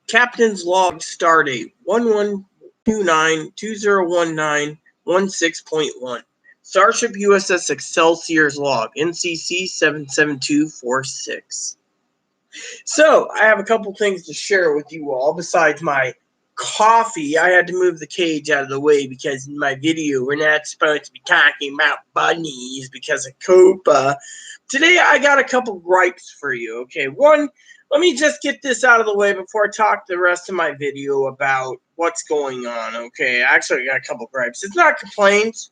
Captain's log stardate 1129201916.1. Starship USS Excelsior's log NCC 77246. So, I have a couple things to share with you all besides my coffee. I had to move the cage out of the way because in my video we're not supposed to be talking about bunnies because of COPA. Today I got a couple gripes for you. Okay, one, let me just get this out of the way before I talk the rest of my video about what's going on. Okay, actually I got a couple gripes. It's not complaints.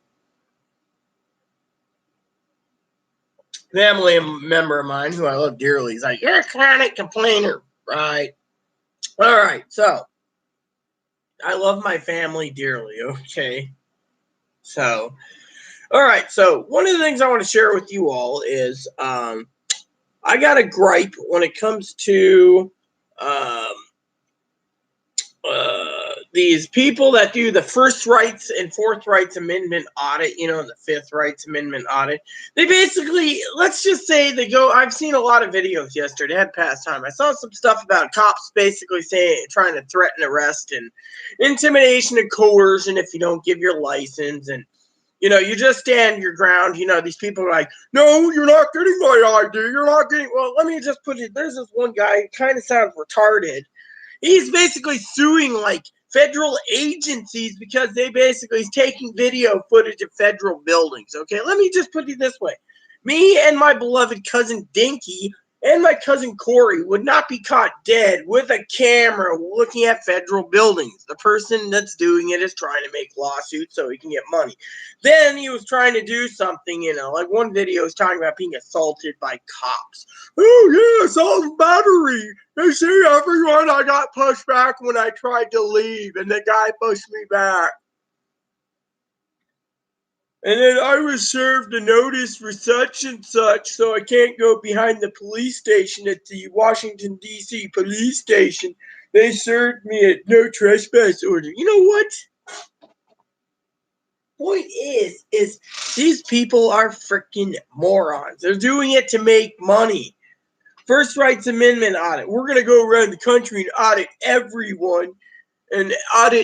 Family member of mine who I love dearly is like, you're a chronic complainer, right? All right, so I love my family dearly, okay? So, all right, so one of the things I want to share with you all is I got a gripe when it comes to these people that do the first rights and fourth rights amendment audit, the fifth rights amendment audit. They basically, let's just say they go, I've seen a lot of videos yesterday, I had past time. I saw some stuff about cops basically trying to threaten arrest and intimidation and coercion if you don't give your license. And, you just stand your ground. These people are like, no, you're not getting my ID. You're not getting, well, let me just put it, there's this one guy, kind of sounds retarded. He's basically suing like federal agencies because he's taking video footage of federal buildings. Okay, let me just put it this way. Me and my beloved cousin Dinky and my cousin Corey would not be caught dead with a camera looking at federal buildings. The person that's doing it is trying to make lawsuits so he can get money. Then he was trying to do something, like one video is talking about being assaulted by cops. Oh, yeah, assault battery. They see everyone. I got pushed back when I tried to leave, and the guy pushed me back. And then I was served a notice for such and such, so I can't go behind the police station at the Washington, D.C. police station. They served me a no trespass order. You know what? Point is these people are freaking morons. They're doing it to make money. First Rights Amendment audit. We're going to go around the country and audit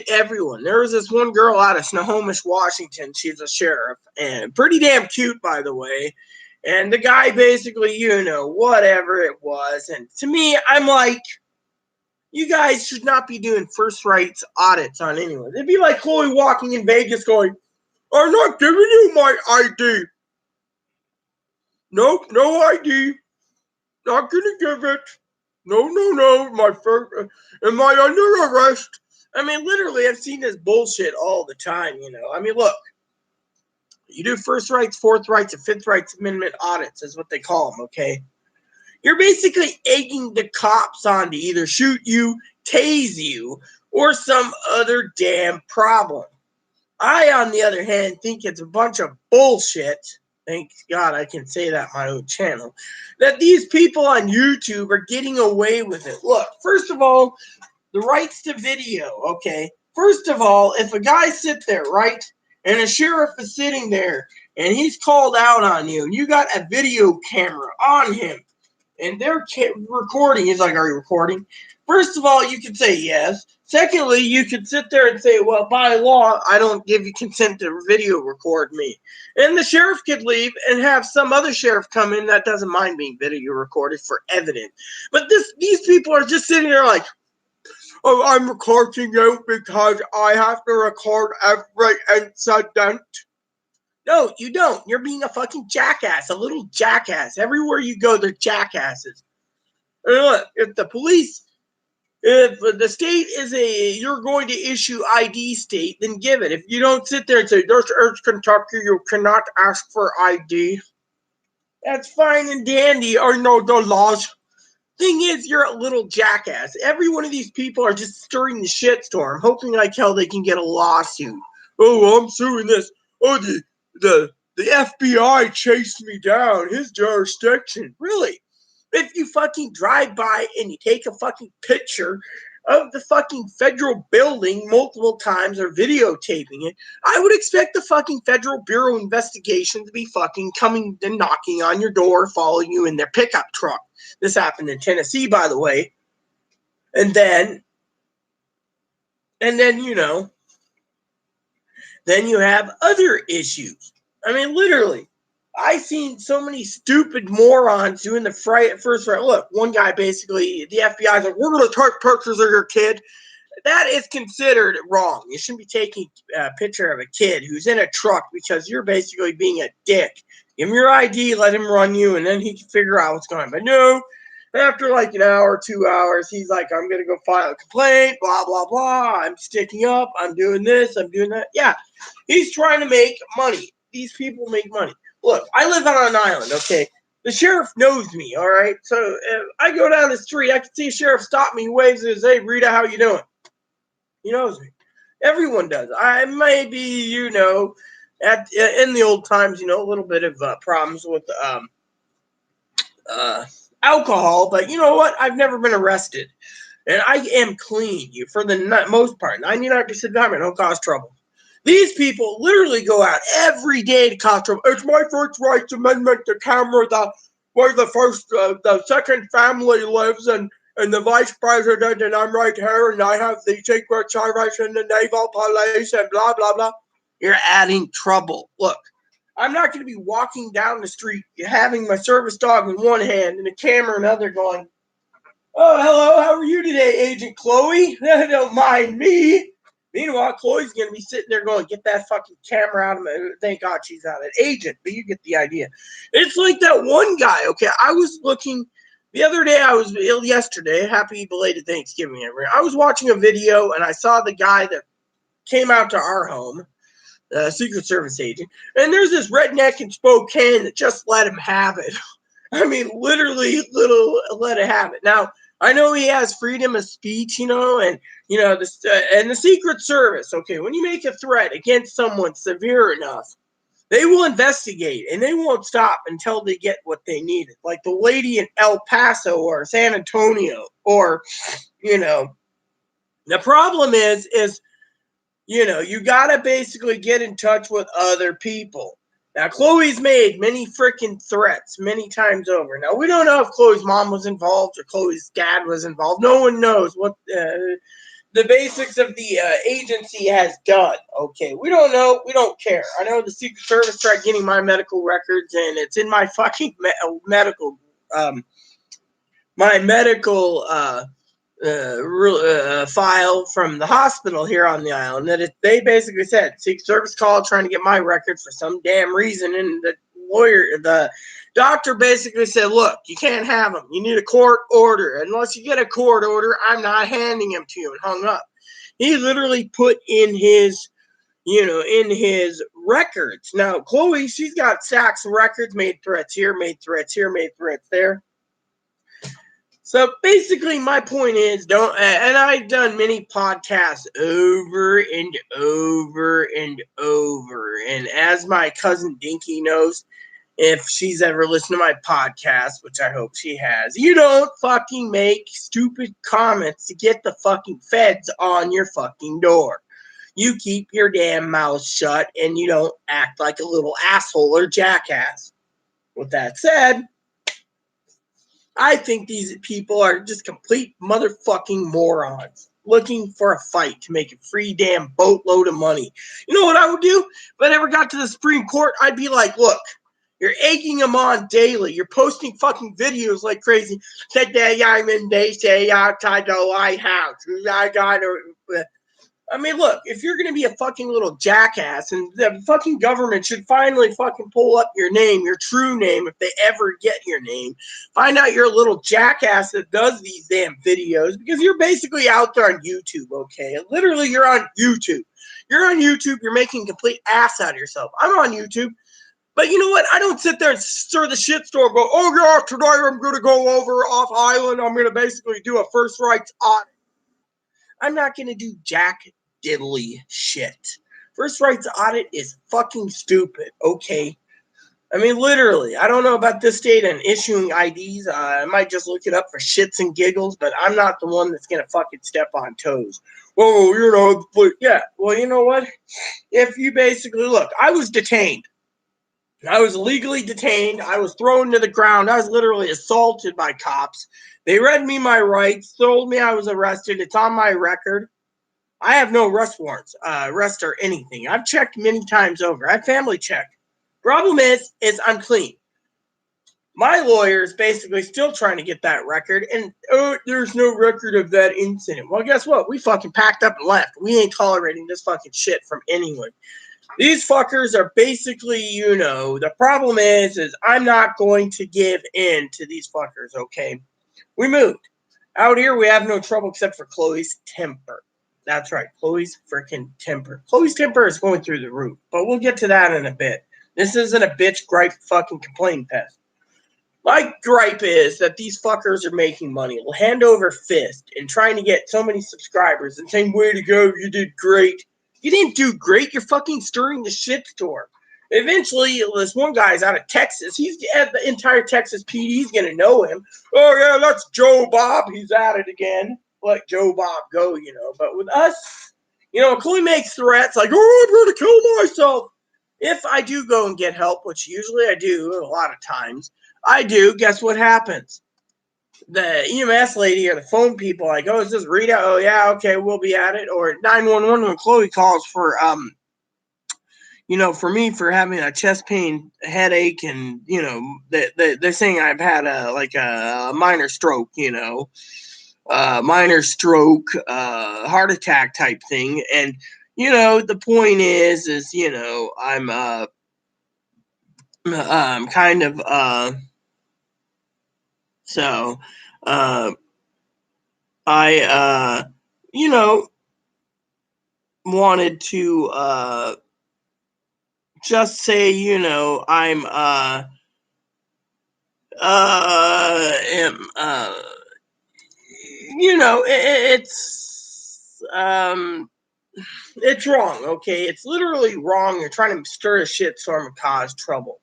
everyone. There was this one girl out of Snohomish, Washington. She's a sheriff and pretty damn cute, by the way. And the guy basically, whatever it was. And to me, I'm like, you guys should not be doing first rights audits on anyone. It'd be like Chloe walking in Vegas going, I'm not giving you my ID. Nope, no ID. Not gonna give it. No. Am I under arrest? I mean, literally, I've seen this bullshit all the time, I mean, look. You do first rights, fourth rights, and fifth rights amendment audits is what they call them, okay? You're basically egging the cops on to either shoot you, tase you, or some other damn problem. I, on the other hand, think it's a bunch of bullshit. Thank God I can say that on my own channel, that these people on YouTube are getting away with it. Look, first of all, the rights to video, okay? First of all, if a guy sits there, right, and a sheriff is sitting there, and he's called out on you, and you got a video camera on him, and they're recording, he's like, are you recording? First of all, you could say yes. Secondly, you could sit there and say, well, by law, I don't give you consent to video record me. And the sheriff could leave and have some other sheriff come in that doesn't mind being video recorded for evidence. But these people are just sitting there like, oh, I'm recording you because I have to record every incident. No, you don't. You're being a fucking jackass, a little jackass. Everywhere you go, they're jackasses. And look, if the state is you're going to issue ID state, then give it. If you don't sit there and say, there's Kentucky, you cannot ask for ID. That's fine and dandy. I know the laws. Thing is, you're a little jackass. Every one of these people are just stirring the shitstorm, hoping like hell they can get a lawsuit. Oh, I'm suing this. Oh, the FBI chased me down. His jurisdiction. Really? If you fucking drive by and you take a fucking picture of the fucking federal building multiple times or videotaping it, I would expect the fucking Federal Bureau of Investigation to be fucking coming and knocking on your door, following you in their pickup truck. This happened in Tennessee, by the way. And then And then, then you have other issues. I mean, literally, I've seen so many stupid morons doing the first right. Look, one guy basically, the FBI's like, we're going to take pictures of your kid. That is considered wrong. You shouldn't be taking a picture of a kid who's in a truck because you're basically being a dick. Give him your ID, let him run you, and then he can figure out what's going on. But no, after like an hour, 2 hours, he's like, I'm going to go file a complaint, blah, blah, blah. I'm sticking up. I'm doing this. I'm doing that. Yeah, he's trying to make money. These people make money. Look, I live on an island, okay? The sheriff knows me, all right? So if I go down the street, I can see a sheriff stop me, waves and says, hey, Rita, how you doing? He knows me. Everyone does. I may be, in the old times, a little bit of problems with alcohol, but you know what? I've never been arrested, and I am clean. For the most part, 99% of the time, I don't cause trouble. These people literally go out every day to cause trouble. It's my first rights amendment to camera where the second family lives, and the vice president, and I'm right here, and I have the secret service and the naval police, and blah, blah, blah. You're adding trouble. Look, I'm not going to be walking down the street having my service dog in one hand and the camera in the other going, oh, hello, how are you today, Agent Chloe? Don't mind me. Meanwhile, Chloe's going to be sitting there going, get that fucking camera out of me. Thank God she's not an agent, but you get the idea. It's like that one guy, okay? I was looking the other day, yesterday, happy belated Thanksgiving, everyone. I was watching a video, and I saw the guy that came out to our home, the Secret Service agent, and there's this redneck in Spokane that just let him have it. I mean, literally, let it have it. Now, I know he has freedom of speech, and and the Secret Service. Okay, when you make a threat against someone severe enough, they will investigate and they won't stop until they get what they needed. Like the lady in El Paso or San Antonio, or the problem is you gotta basically get in touch with other people. Now, Chloe's made many freaking threats many times over. Now, we don't know if Chloe's mom was involved or Chloe's dad was involved. No one knows what the basics of the agency has done. Okay, we don't know. We don't care. I know the Secret Service tried getting my medical records, and it's in my fucking medical file from the hospital here on the island that they basically said Secret Service called trying to get my records for some damn reason, and the doctor basically said, look, you can't have them. You need a court order. Unless you get a court order, I'm not handing them to you, and hung up. He literally put in his records. Now, Chloe, she's got stacks of records, made threats here, made threats here, made threats there. So basically, my point is, and I've done many podcasts over and over and over. And as my cousin Dinky knows, if she's ever listened to my podcast, which I hope she has, you don't fucking make stupid comments to get the fucking feds on your fucking door. You keep your damn mouth shut and you don't act like a little asshole or jackass. With that said, I think these people are just complete motherfucking morons looking for a fight to make a free damn boatload of money. You know what I would do? If I ever got to the Supreme Court, I'd be like, look, you're egging them on daily. You're posting fucking videos like crazy. Today I'm in D.C. outside the White House. I mean, look, if you're going to be a fucking little jackass, and the fucking government should finally fucking pull up your name, your true name, if they ever get your name, find out you're a little jackass that does these damn videos, because you're basically out there on YouTube, okay? Literally, you're on YouTube. You're on YouTube. You're making a complete ass out of yourself. I'm on YouTube. But you know what? I don't sit there and stir the shitstorm and go, oh, yeah, today I'm going to go over off island. I'm going to basically do a first rights audit. I'm not going to do jack diddly shit. First rights audit is fucking stupid, okay? I mean, literally, I don't know about this state and issuing IDs. I might just look it up for shits and giggles, but I'm not the one that's going to fucking step on toes. Oh, but yeah. Well, you know what? If you basically, look, I was detained. I was illegally detained. I was thrown to the ground. I was literally assaulted by cops. They read me my rights, told me I was arrested. It's on my record. I have no arrest warrants, arrest or anything. I've checked many times over. I family check. Problem is I'm clean. My lawyer is basically still trying to get that record, and there's no record of that incident. Well, guess what? We fucking packed up and left. We ain't tolerating this fucking shit from anyone. These fuckers are basically, the problem is I'm not going to give in to these fuckers, okay? We moved. Out here, we have no trouble except for Chloe's temper. That's right, Chloe's freaking temper. Chloe's temper is going through the roof, but we'll get to that in a bit. This isn't a bitch gripe fucking complaint fest. My gripe is that these fuckers are making money hand over fist and trying to get so many subscribers and saying, way to go, you did great. You didn't do great. You're fucking stirring the shitstorm. Eventually, this one guy's out of Texas. He's at the entire Texas PD's going to know him. Oh, yeah, that's Joe Bob. He's at it again. Let Joe Bob go, But with us, Chloe makes threats like, oh, I'm going to kill myself. If I do go and get help, which usually I do a lot of times, I do, guess what happens? The EMS lady or the phone people like, oh, is this Rita? Oh, yeah, okay, we'll be at it. Or 911 when Chloe calls for, for me for having a chest pain, headache, and, they're saying I've had a minor stroke, heart attack type thing. And, the point is, I'm kind of, so, I, wanted to, just say, I'm, it's wrong, okay? It's literally wrong. You're trying to stir a shitstorm and cause trouble.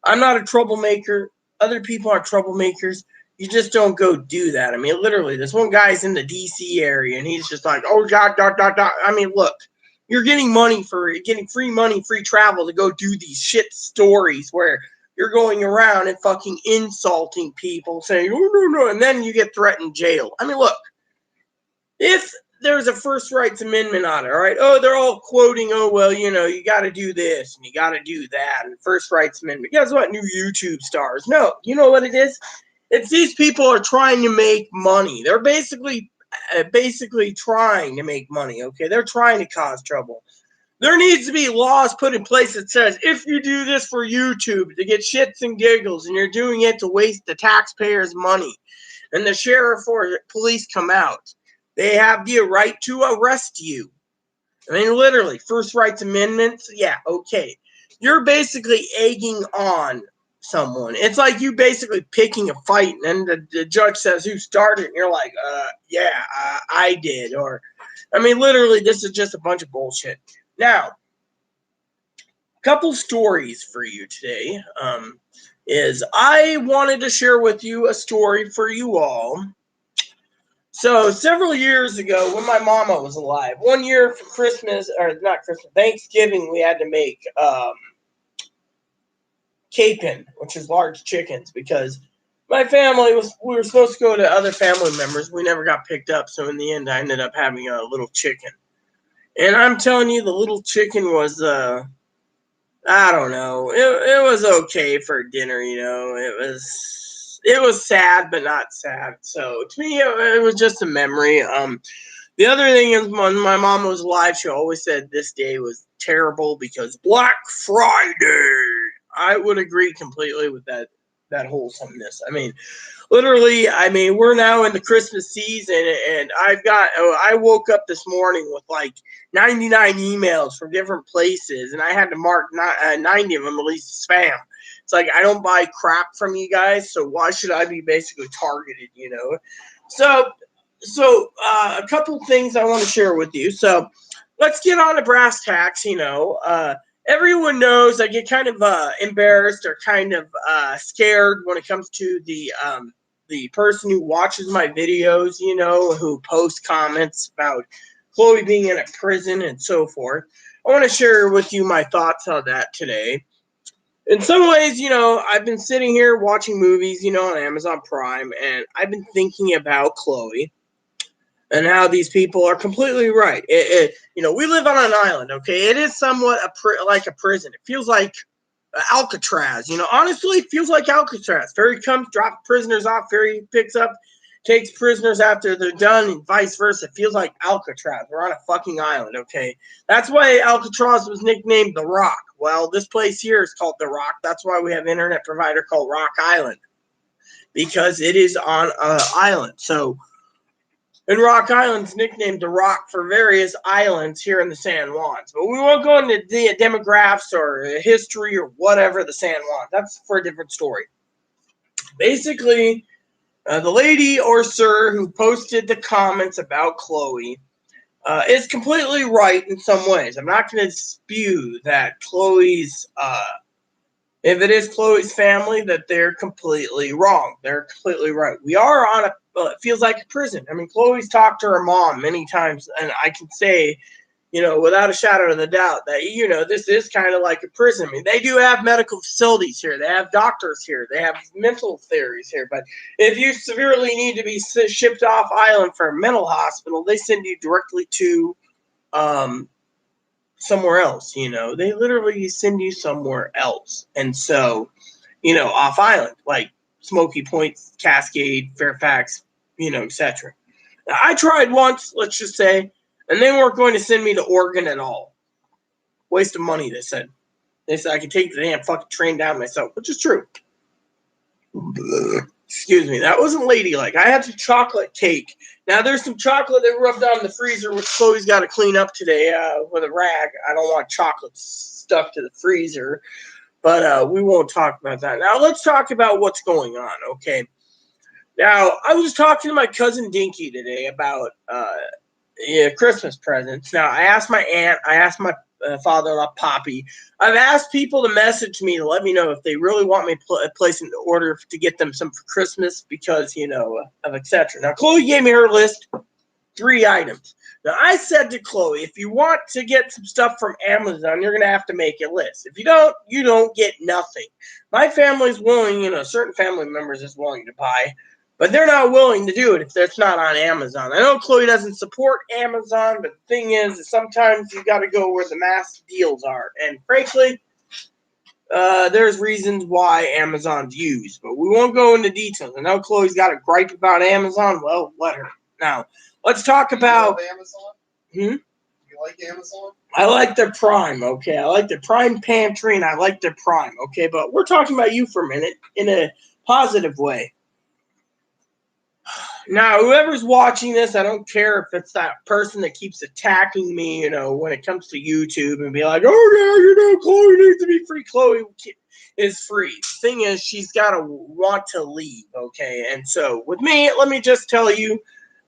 I'm not a troublemaker. Other people are troublemakers. You just don't go do that. I mean, literally, this one guy's in the DC area, and he's just like, oh, dot. I mean, look, you're getting free money, free travel to go do these shit stories where you're going around and fucking insulting people, saying, oh, no, and then you get threatened jail. I mean, look, if there's a first rights amendment on it, all right? Oh, they're all quoting, oh, well, you got to do this and you got to do that, and first rights amendment. Guess what? New YouTube stars. No, you know what it is? It's these people are trying to make money. They're basically trying to make money, okay? They're trying to cause trouble. There needs to be laws put in place that says if you do this for YouTube to get shits and giggles and you're doing it to waste the taxpayers' money and the sheriff or police come out, they have the right to arrest you. I mean, literally, first rights amendments, yeah, okay. You're basically egging on someone. It's like you basically picking a fight, and then the judge says who started, and you're like, I did. Or, I mean, literally, this is just a bunch of bullshit. Now, a couple stories for you today. Is I wanted to share with you a story for you all. So several years ago, when my mama was alive, one year for Christmas, or not Christmas, Thanksgiving, we had to make capon, which is large chickens, because my family we were supposed to go to other family members. We never got picked up, so in the end, I ended up having a little chicken. And I'm telling you, the little chicken was, I don't know, it was okay for dinner, It was sad, but not sad. So to me, it was just a memory. The other thing is, when my mom was alive, she always said this day was terrible because Black Friday. I would agree completely with that wholesomeness. I mean, literally, we're now in the Christmas season, and I woke up this morning with like 99 emails from different places, and I had to mark 90 of them at least spam. It's like, I don't buy crap from you guys, so why should I be basically targeted, So a couple things I want to share with you. So let's get on to brass tacks, Everyone knows I get kind of embarrassed or kind of scared when it comes to the person who watches my videos, who posts comments about Chloe being in a prison and so forth. I want to share with you my thoughts on that today. In some ways, I've been sitting here watching movies, on Amazon Prime, and I've been thinking about Chloe. and how these people are completely right. We live on an island, okay? It is somewhat like a prison. It feels like Alcatraz. Honestly, it feels like Alcatraz. Ferry comes, drops prisoners off. Ferry picks up, takes prisoners after they're done, and vice versa. It feels like Alcatraz. We're on a fucking island, okay? That's why Alcatraz was nicknamed The Rock. Well, this place here is called The Rock. That's why we have an internet provider called Rock Island, because it is on an island. So, and Rock Island's nicknamed The Rock for various islands here in the San Juans. But we won't go into the demographics or history or whatever the San Juan. That's for a different story. Basically, the lady or sir who posted the comments about Chloe is completely right in some ways. I'm not going to dispute that Chloe's, if it is Chloe's family, that they're completely wrong. They're completely right. We are on it feels like a prison. I mean, Chloe's talked to her mom many times, and I can say, without a shadow of a doubt that, this is kind of like a prison. I mean, they do have medical facilities here. They have doctors here. They have mental theories here. But if you severely need to be shipped off island for a mental hospital, they send you directly to somewhere else. They literally send you somewhere else. And so, off island, like Smoky Point, Cascade, Fairfax, etc. Now, I tried once, let's just say, and they weren't going to send me to Oregon at all. Waste of money, they said. They said I could take the damn fucking train down myself, which is true. Excuse me, that wasn't ladylike. I had some chocolate cake. Now, there's some chocolate that rubbed on the freezer, which Chloe's got to clean up today with a rag. I don't want chocolate stuck to the freezer, but we won't talk about that. Now, let's talk about what's going on, okay? Now, I was talking to my cousin Dinky today about Christmas presents. Now, I asked my aunt, I asked my father-in-law, Poppy. I've asked people to message me to let me know if they really want me to place an order to get them some for Christmas because, of etc. Now, Chloe gave me her list, 3 items. Now, I said to Chloe, if you want to get some stuff from Amazon, you're going to have to make a list. If you don't, you don't get nothing. My family's willing, certain family members is willing to buy, but they're not willing to do it if it's not on Amazon. I know Chloe doesn't support Amazon, but the thing is sometimes you got to go where the mass deals are. And frankly, there's reasons why Amazon's used, but we won't go into details. I know Chloe's got a gripe about Amazon. Well, let her. Now, let's talk about Amazon. You like Amazon? I like their Prime, okay? I like their Prime Pantry, and I like their Prime, okay? But we're talking about you for a minute in a positive way. Now, whoever's watching this, I don't care if it's that person that keeps attacking me, when it comes to YouTube and be like, oh, yeah, Chloe needs to be free. Chloe is free. The thing is, she's got to want to leave, okay? And so with me, let me just tell you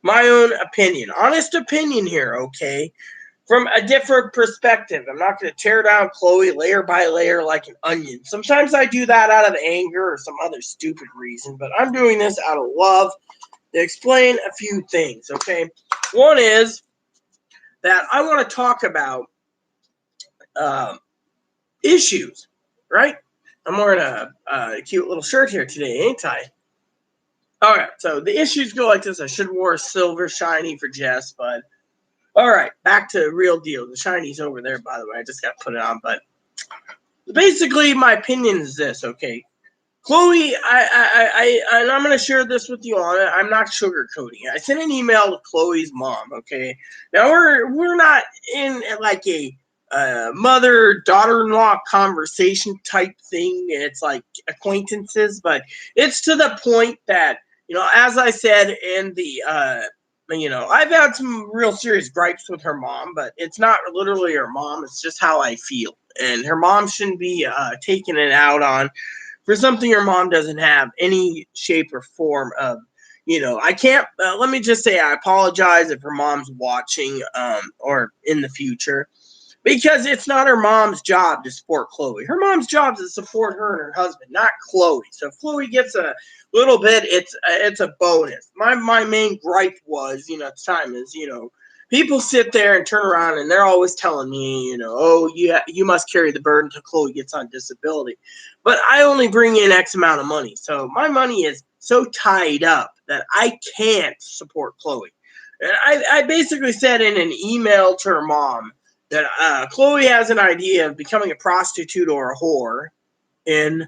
my own opinion. Honest opinion here, okay? From a different perspective. I'm not going to tear down Chloe layer by layer like an onion. Sometimes I do that out of anger or some other stupid reason, but I'm doing this out of love to explain a few things, okay? One is that I want to talk about issues, right? I'm wearing a cute little shirt here today, ain't I? All right, so the issues go like this. I should have wore a silver shiny for Jess, but all right, back to real deal. The shiny's over there, by the way. I just got to put it on, but basically my opinion is this, okay? Chloe, and I'm going to share this with you all. I'm not sugarcoating. I sent an email to Chloe's mom, okay? Now, we're not in like a mother-daughter-in-law conversation type thing. It's like acquaintances, but it's to the point that, as I said in the, I've had some real serious gripes with her mom, but it's not literally her mom. It's just how I feel. And her mom shouldn't be taking it out on for something your mom doesn't have any shape or form of, I can't, let me just say I apologize if her mom's watching or in the future, because it's not her mom's job to support Chloe. Her mom's job is to support her and her husband, not Chloe. So if Chloe gets a little bit, it's a bonus. My main gripe was, at the time is, people sit there and turn around and they're always telling me, oh, yeah, you must carry the burden until Chloe gets on disability. But I only bring in X amount of money. So my money is so tied up that I can't support Chloe. And I basically said in an email to her mom that Khloe has an idea of becoming a prostitute or a whore in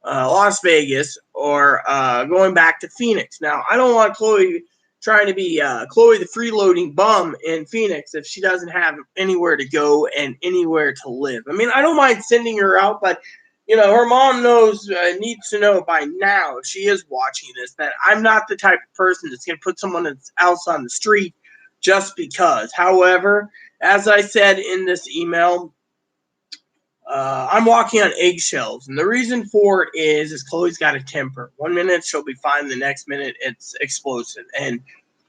Las Vegas or going back to Phoenix. Now, I don't want Khloe trying to be Khloe the freeloading bum in Phoenix if she doesn't have anywhere to go and anywhere to live. I mean, I don't mind sending her out, but her mom needs to know by now, if she is watching this, that I'm not the type of person that's going to put someone else on the street just because. However, as I said in this email, I'm walking on eggshells, and the reason for it is Khloe's got a temper. 1 minute she'll be fine, the next minute it's explosive, and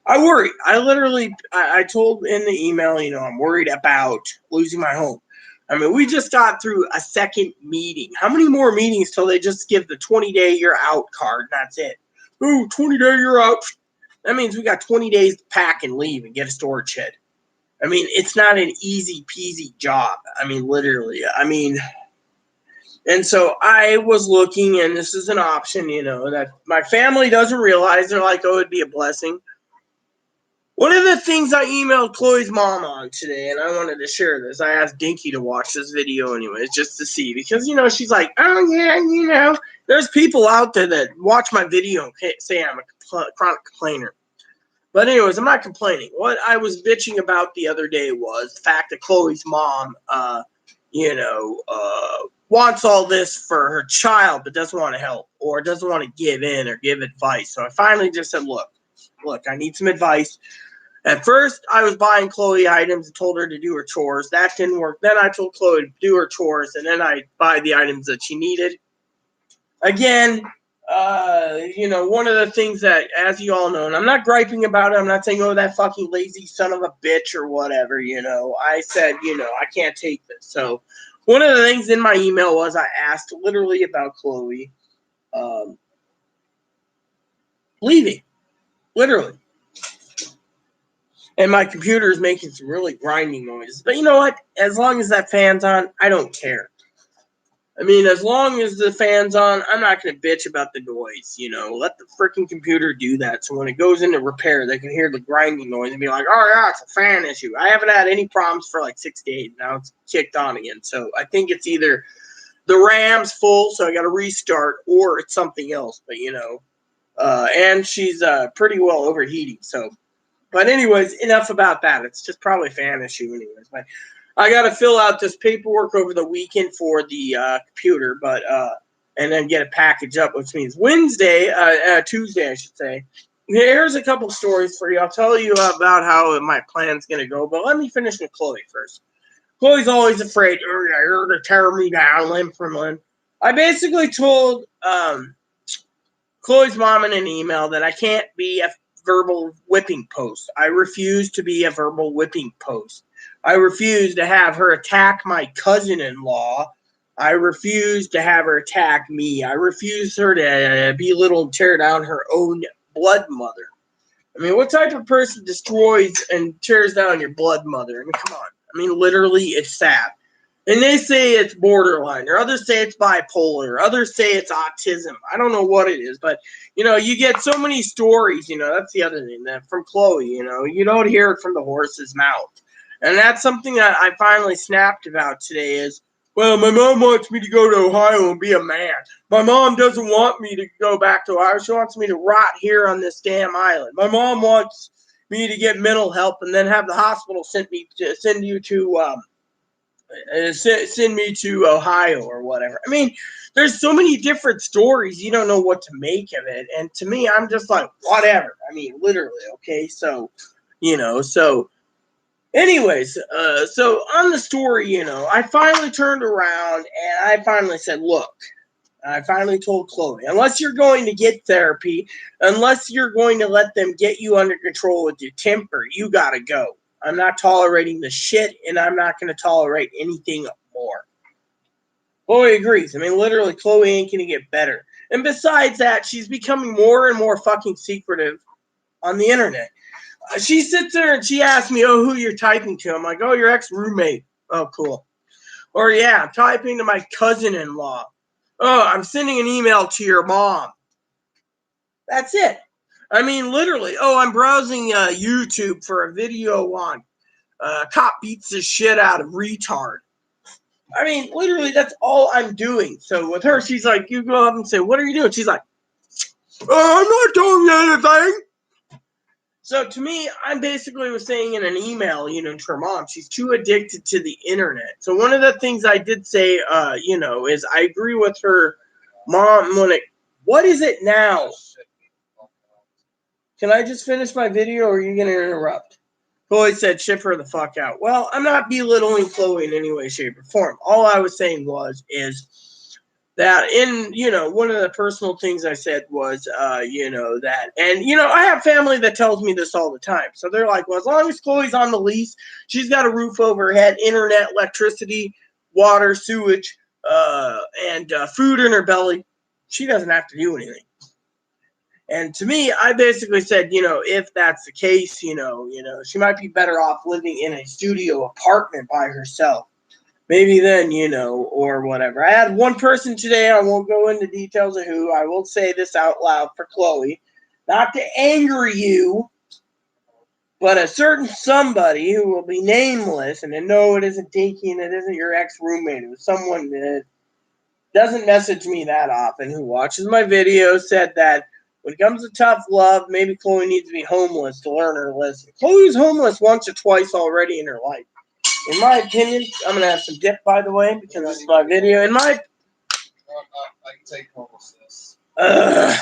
I worry. I told in the email, I'm worried about losing my home. I mean, we just got through a second meeting. How many more meetings till they just give the 20-day you're out card? And that's it. Ooh, 20-day you're out. That means we got 20 days to pack and leave and get a storage shed. I mean, it's not an easy peasy job. I mean, literally. And so I was looking, and this is an option, that my family doesn't realize. They're like, oh, it'd be a blessing. One of the things I emailed Khloe's mom on today, and I wanted to share this. I asked Dinky to watch this video anyways, just to see, because, she's like, oh, yeah, there's people out there that watch my video and say I'm a chronic complainer. But anyways, I'm not complaining. What I was bitching about the other day was the fact that Khloe's mom, wants all this for her child, but doesn't want to help or doesn't want to give in or give advice. So I finally just said, look, I need some advice. At first, I was buying Khloe items and told her to do her chores. That didn't work. Then I told Khloe to do her chores, and then I buy the items that she needed. Again, one of the things that, as you all know, and I'm not griping about it. I'm not saying, oh, that fucking lazy son of a bitch or whatever, I said, I can't take this. So one of the things in my email was I asked literally about Khloe leaving. Literally. And my computer is making some really grinding noises. But you know what? As long as that fan's on, I don't care. I mean, as long as the fan's on, I'm not going to bitch about the noise, Let the freaking computer do that. So when it goes into repair, they can hear the grinding noise and be like, oh, yeah, it's a fan issue. I haven't had any problems for like 6 days. Now it's kicked on again. So I think it's either the RAM's full, so I got to restart, or it's something else. But, and she's pretty well overheating, so... But anyways, enough about that. It's just probably a fan issue anyways. But I got to fill out this paperwork over the weekend for the computer, and then get a package up, which means Tuesday, I should say. Here's a couple stories for you. I'll tell you about how my plan's going to go, but let me finish with Khloe first. Khloe's always afraid, you're going to tear me down limb from limb. I basically told Khloe's mom in an email that I can't be a verbal whipping post. I refuse to be a verbal whipping post. I refuse to have her attack my cousin-in-law. I refuse to have her attack me. I refuse her to belittle and tear down her own blood mother. I mean, what type of person destroys and tears down your blood mother? I mean, come on. I mean, literally, it's sad. And they say it's borderline, or others say it's bipolar, or others say it's autism. I don't know what it is, but, you get so many stories, that's the other thing, that from Khloe, you don't hear it from the horse's mouth. And that's something that I finally snapped about today is, well, my mom wants me to go to Ohio and be a man. My mom doesn't want me to go back to Ohio. She wants me to rot here on this damn island. My mom wants me to get mental help and then have the hospital send me to send me to Ohio or whatever. I mean, there's so many different stories. You don't know what to make of it. And to me, I'm just like, whatever. I mean, literally. Okay. So, anyways, so on the story, I finally turned around and I finally said, look, I finally told Khloe, unless you're going to get therapy, unless you're going to let them get you under control with your temper, you got to go. I'm not tolerating the shit, and I'm not going to tolerate anything more. Khloe agrees. I mean, literally, Khloe ain't going to get better. And besides that, she's becoming more and more fucking secretive on the internet. She sits there and she asks me, oh, who you're typing to? I'm like, oh, your ex-roommate. Oh, cool. Or, yeah, I'm typing to my cousin-in-law. Oh, I'm sending an email to your mom. That's it. I mean, literally. Oh, I'm browsing YouTube for a video on cop beats the shit out of retard. I mean, literally, that's all I'm doing. So with her, she's like, you go up and say, what are you doing? She's like, I'm not doing anything. So to me, I basically was saying in an email, to her mom, she's too addicted to the internet. So one of the things I did say, is I agree with her mom what is it now? Can I just finish my video or are you going to interrupt? Chloe said, ship her the fuck out. Well, I'm not belittling Chloe in any way, shape, or form. All I was saying is that one of the personal things I said was, that, and, I have family that tells me this all the time. So they're like, well, as long as Chloe's on the lease, she's got a roof over her head, internet, electricity, water, sewage, and food in her belly. She doesn't have to do anything. And to me, I basically said, if that's the case, she might be better off living in a studio apartment by herself. Maybe then, or whatever. I had one person today, I won't go into details of who, I will say this out loud for Chloe, not to anger you, but a certain somebody who will be nameless, and no, it isn't Dinky and it isn't your ex-roommate, it was someone that doesn't message me that often, who watches my videos, said that when it comes to tough love, maybe Chloe needs to be homeless to learn her lesson. Chloe was homeless once or twice already in her life. In my opinion, I'm going to have some dip, by the way, because this is my video. I can take homelessness. I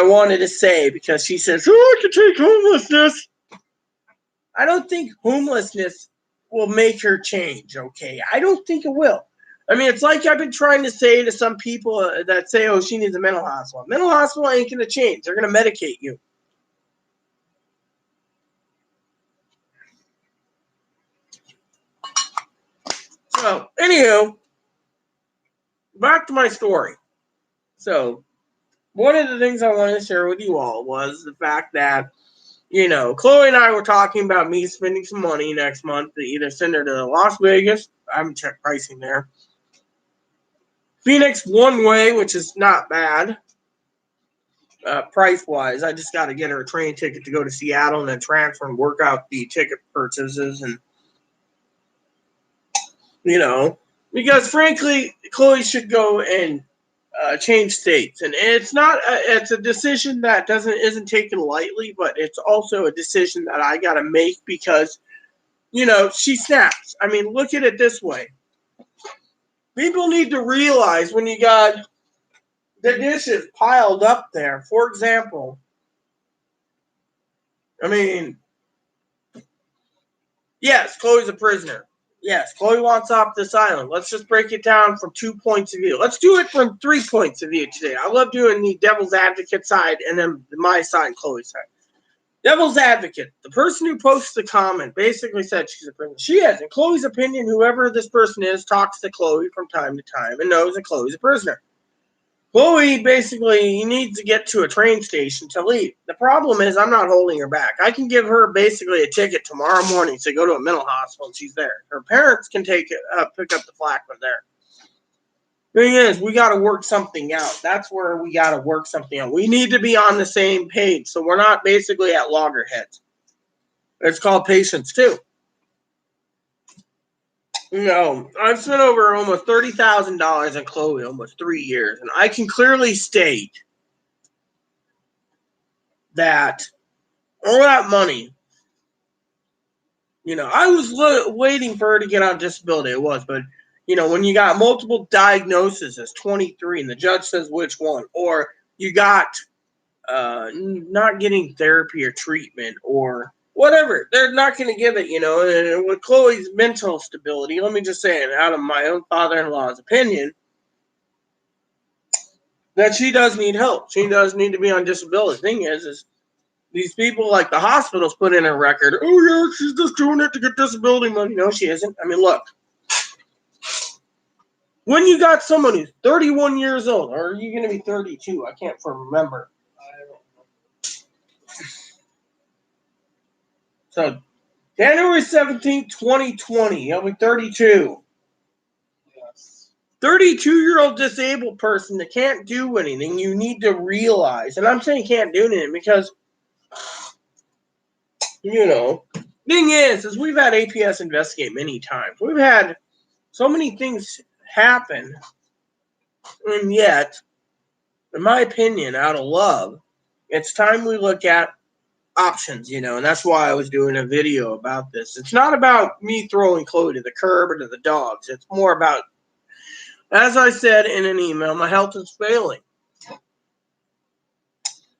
wanted to say, because she says, I can take homelessness. I don't think homelessness will make her change, okay? I don't think it will. I mean, it's like I've been trying to say to some people that say, oh, she needs a mental hospital. Mental hospital ain't going to change. They're going to medicate you. So, anywho, back to my story. So, one of the things I wanted to share with you all was the fact that, Chloe and I were talking about me spending some money next month to either send her to Las Vegas. I haven't checked pricing there. Phoenix one way, which is not bad price-wise. I just got to get her a train ticket to go to Seattle and then transfer and work out the ticket purchases. And, because frankly, Chloe should go and change states. And it's a decision that isn't taken lightly, but it's also a decision that I got to make because, she snaps. I mean, look at it this way. People need to realize when you got the dishes piled up there, for example, I mean, yes, Chloe's a prisoner. Yes, Chloe wants off this island. Let's just break it down from 2 points of view. Let's do it from 3 points of view today. I love doing the devil's advocate side and then my side and Chloe's side. Devil's advocate, the person who posts the comment basically said she's a prisoner. She is. In Chloe's opinion, whoever this person is talks to Chloe from time to time and knows that Chloe's a prisoner. Chloe basically needs to get to a train station to leave. The problem is I'm not holding her back. I can give her basically a ticket tomorrow morning to go to a mental hospital and she's there. Her parents can pick up the slack from there. Thing is, we got to work something out. That's where we got to work something out. We need to be on the same page, so we're not basically at loggerheads. It's called patience too. I've spent over almost $30,000 on Chloe, almost 3 years, and I can clearly state that all that money, I was waiting for her to get on disability. It was, but when you got multiple diagnoses as 23 and the judge says which one, or you got not getting therapy or treatment or whatever, they're not going to give it, and with Chloe's mental stability, let me just say it out of my own father-in-law's opinion, that she does need help. She does need to be on disability. The thing is these people like the hospitals put in a record, oh yeah, she's just doing it to get disability money. No, she isn't. I mean, look, when you got someone who's 31 years old, or are you going to be 32? I can't remember. So, January 17th, 2020, he'll be 32. Yes. 32-year-old disabled person that can't do anything, you need to realize, and I'm saying can't do anything because, thing is we've had APS investigate many times. We've had so many things happen, and yet, in my opinion, out of love, it's time we look at options, and that's why I was doing a video about this. It's not about me throwing Chloe to the curb or to the dogs. It's more about, as I said in an email, my health is failing.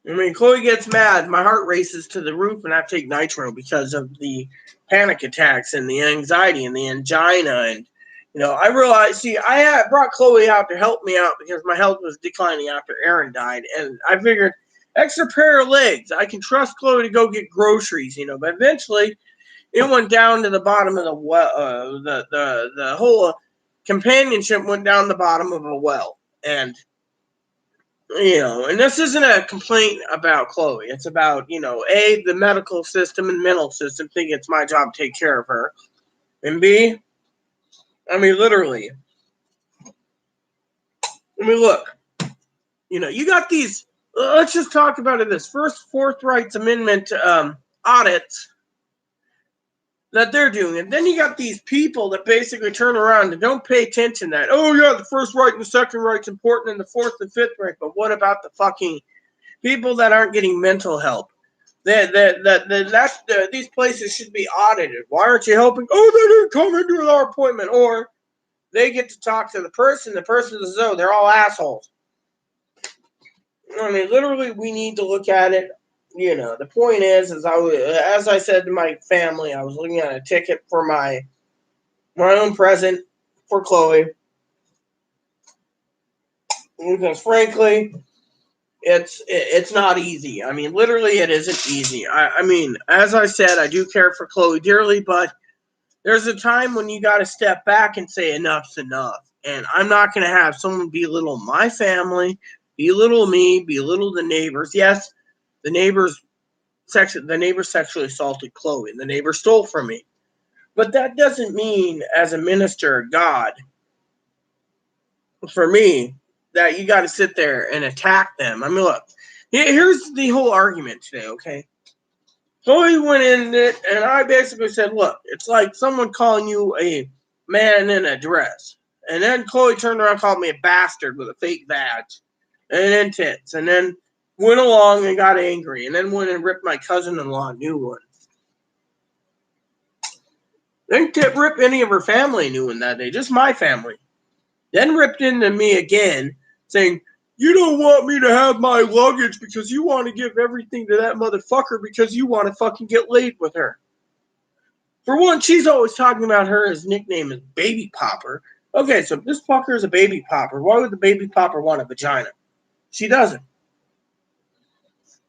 I mean, Chloe gets mad, my heart races to the roof, and I take nitro because of the panic attacks and the anxiety and the angina. And, I realized, I had brought Chloe out to help me out because my health was declining after Aaron died. And I figured, extra pair of legs, I can trust Chloe to go get groceries, but eventually it went down to the bottom of the well. The whole companionship went down the bottom of a well. And, and this isn't a complaint about Chloe. It's about, A, the medical system and mental system think it's my job to take care of her. And B, literally. Look, you got these, let's just talk about it, this Fourth Rights Amendment audits that they're doing. And then you got these people that basically turn around and don't pay attention to that. Oh, yeah, the first right and the second right's important and the fourth and fifth right. But what about the fucking people that aren't getting mental help? These places should be audited. Why aren't you helping? Oh, they didn't come into our appointment. Or they get to talk to the person. The person says, oh, they're all assholes. Literally, we need to look at it. The point is as I said to my family, I was looking at a ticket for my own present for Chloe. Because frankly, it's not easy. Literally, it isn't easy. As I said, I do care for Chloe dearly, but there's a time when you got to step back and say enough's enough. And I'm not going to have someone belittle my family, belittle me, belittle the neighbors. Yes, the neighbor sexually assaulted Chloe, and the neighbor stole from me. But that doesn't mean, as a minister of God, for me, that you got to sit there and attack them. Look, here's the whole argument today, okay? Chloe went in it, and I basically said, look, it's like someone calling you a man in a dress. And then Chloe turned around and called me a bastard with a fake badge and then tits. And then went along and got angry. And then went and ripped my cousin-in-law a new one. Didn't rip any of her family a new one that day, just my family. Then ripped into me again, saying, you don't want me to have my luggage because you want to give everything to that motherfucker because you want to fucking get laid with her. For one, she's always talking about her as nickname as Baby Popper. Okay, so if this fucker is a baby popper, why would the baby popper want a vagina? She doesn't.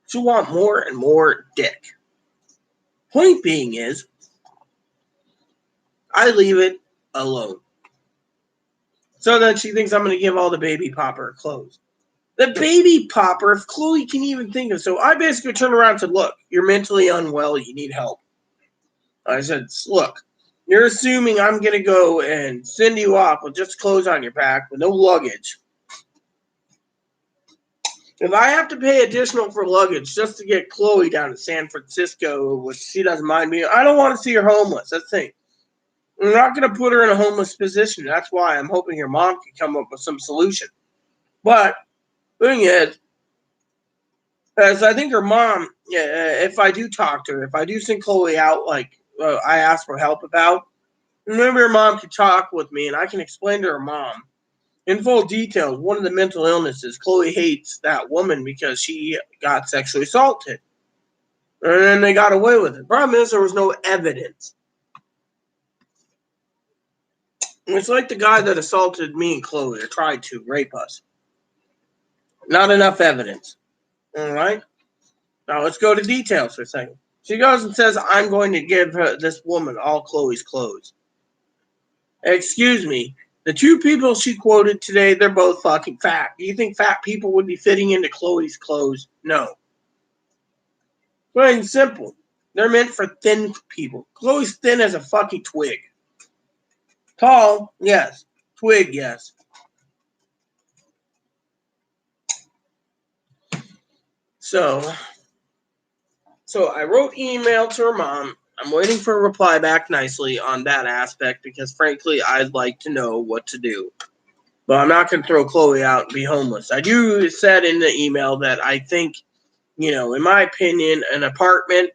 She'll want more and more dick. Point being is, I leave it alone. So then she thinks I'm going to give all the baby popper clothes. The baby popper, if Chloe can even think of. So I basically turned around and said, look, you're mentally unwell. You need help. I said, look, you're assuming I'm going to go and send you off with just clothes on your back with no luggage. If I have to pay additional for luggage just to get Chloe down to San Francisco, which she doesn't mind me, I don't want to see her homeless. That's the thing. I'm not going to put her in a homeless position. That's why I'm hoping your mom can come up with some solution. But the thing is, as I think her mom, if I do talk to her, if I do send Chloe out, like I asked for help about, maybe her mom can talk with me and I can explain to her mom in full details one of the mental illnesses. Chloe hates that woman because she got sexually assaulted. And then they got away with it. Problem is, there was no evidence. It's like the guy that assaulted me and Chloe or tried to rape us. Not enough evidence. All right? Now let's go to details for a second. She goes and says, I'm going to give this woman all Chloe's clothes. Excuse me. The two people she quoted today, they're both fucking fat. Do you think fat people would be fitting into Chloe's clothes? No. Plain and simple. They're meant for thin people. Chloe's thin as a fucking twig. Tall, yes. Twig, yes. So I wrote email to her mom. I'm waiting for a reply back nicely on that aspect because, frankly, I'd like to know what to do. But I'm not going to throw Chloe out and be homeless. I do said in the email that I think, in my opinion, an apartment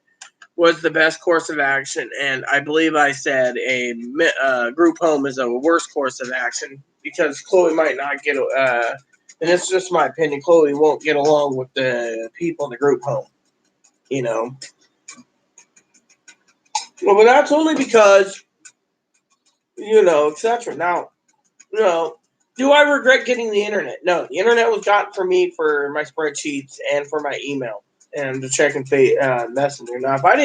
was the best course of action. And I believe I said a group home is a worse course of action because Chloe might not get, and it's just my opinion, Chloe won't get along with the people in the group home. Well, but that's only because, etc. Now, do I regret getting the internet? No, the internet was gotten for me for my spreadsheets and for my email and to check and Messenger. Now, if I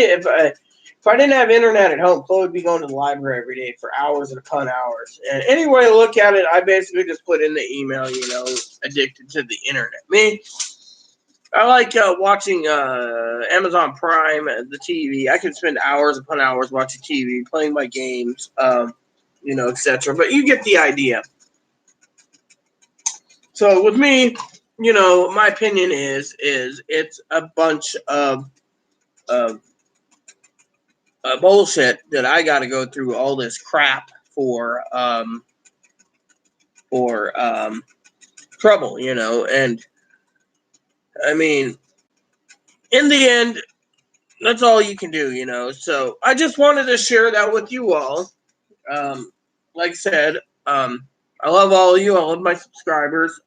didn't have internet at home, Chloe would be going to the library every day for hours and upon hours. And any way to look at it, I basically just put in the email, addicted to the internet. Me, I like watching Amazon Prime, the TV. I can spend hours upon hours watching TV, playing my games, etc. But you get the idea. So with me, my opinion is it's a bunch of bullshit that I got to go through all this crap for trouble, and I mean, in the end, that's all you can do. So I just wanted to share that with you all. Like I said, I love all of you. I love my subscribers.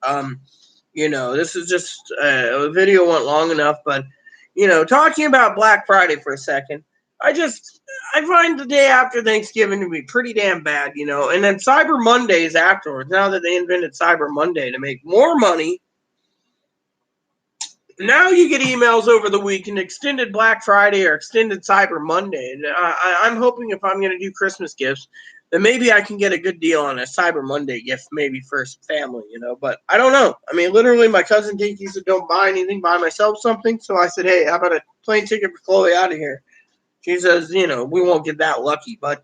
This is just a video went long enough, but talking about Black Friday for a second, I find the day after Thanksgiving to be pretty damn bad, and then Cyber Mondays afterwards. Now that they invented Cyber Monday to make more money, now you get emails over the weekend, extended Black Friday or extended Cyber Monday, and I'm hoping if I'm going to do Christmas gifts, then maybe I can get a good deal on a Cyber Monday gift, maybe for some family, But I don't know. I mean, literally, my cousin Dinky said, "Don't buy anything, buy myself something." So I said, "Hey, how about a plane ticket for Chloe out of here?" She says, "We won't get that lucky." But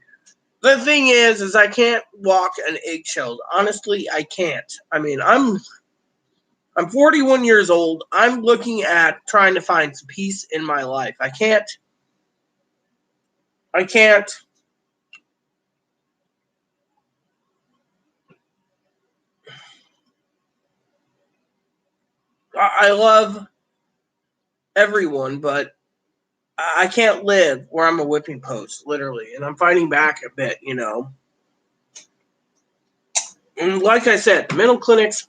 the thing is I can't walk on eggshells. Honestly, I can't. I mean, I'm 41 years old. I'm looking at trying to find some peace in my life. I can't. I love everyone, but I can't live where I'm a whipping post, literally. And I'm fighting back a bit, And like I said, mental clinics,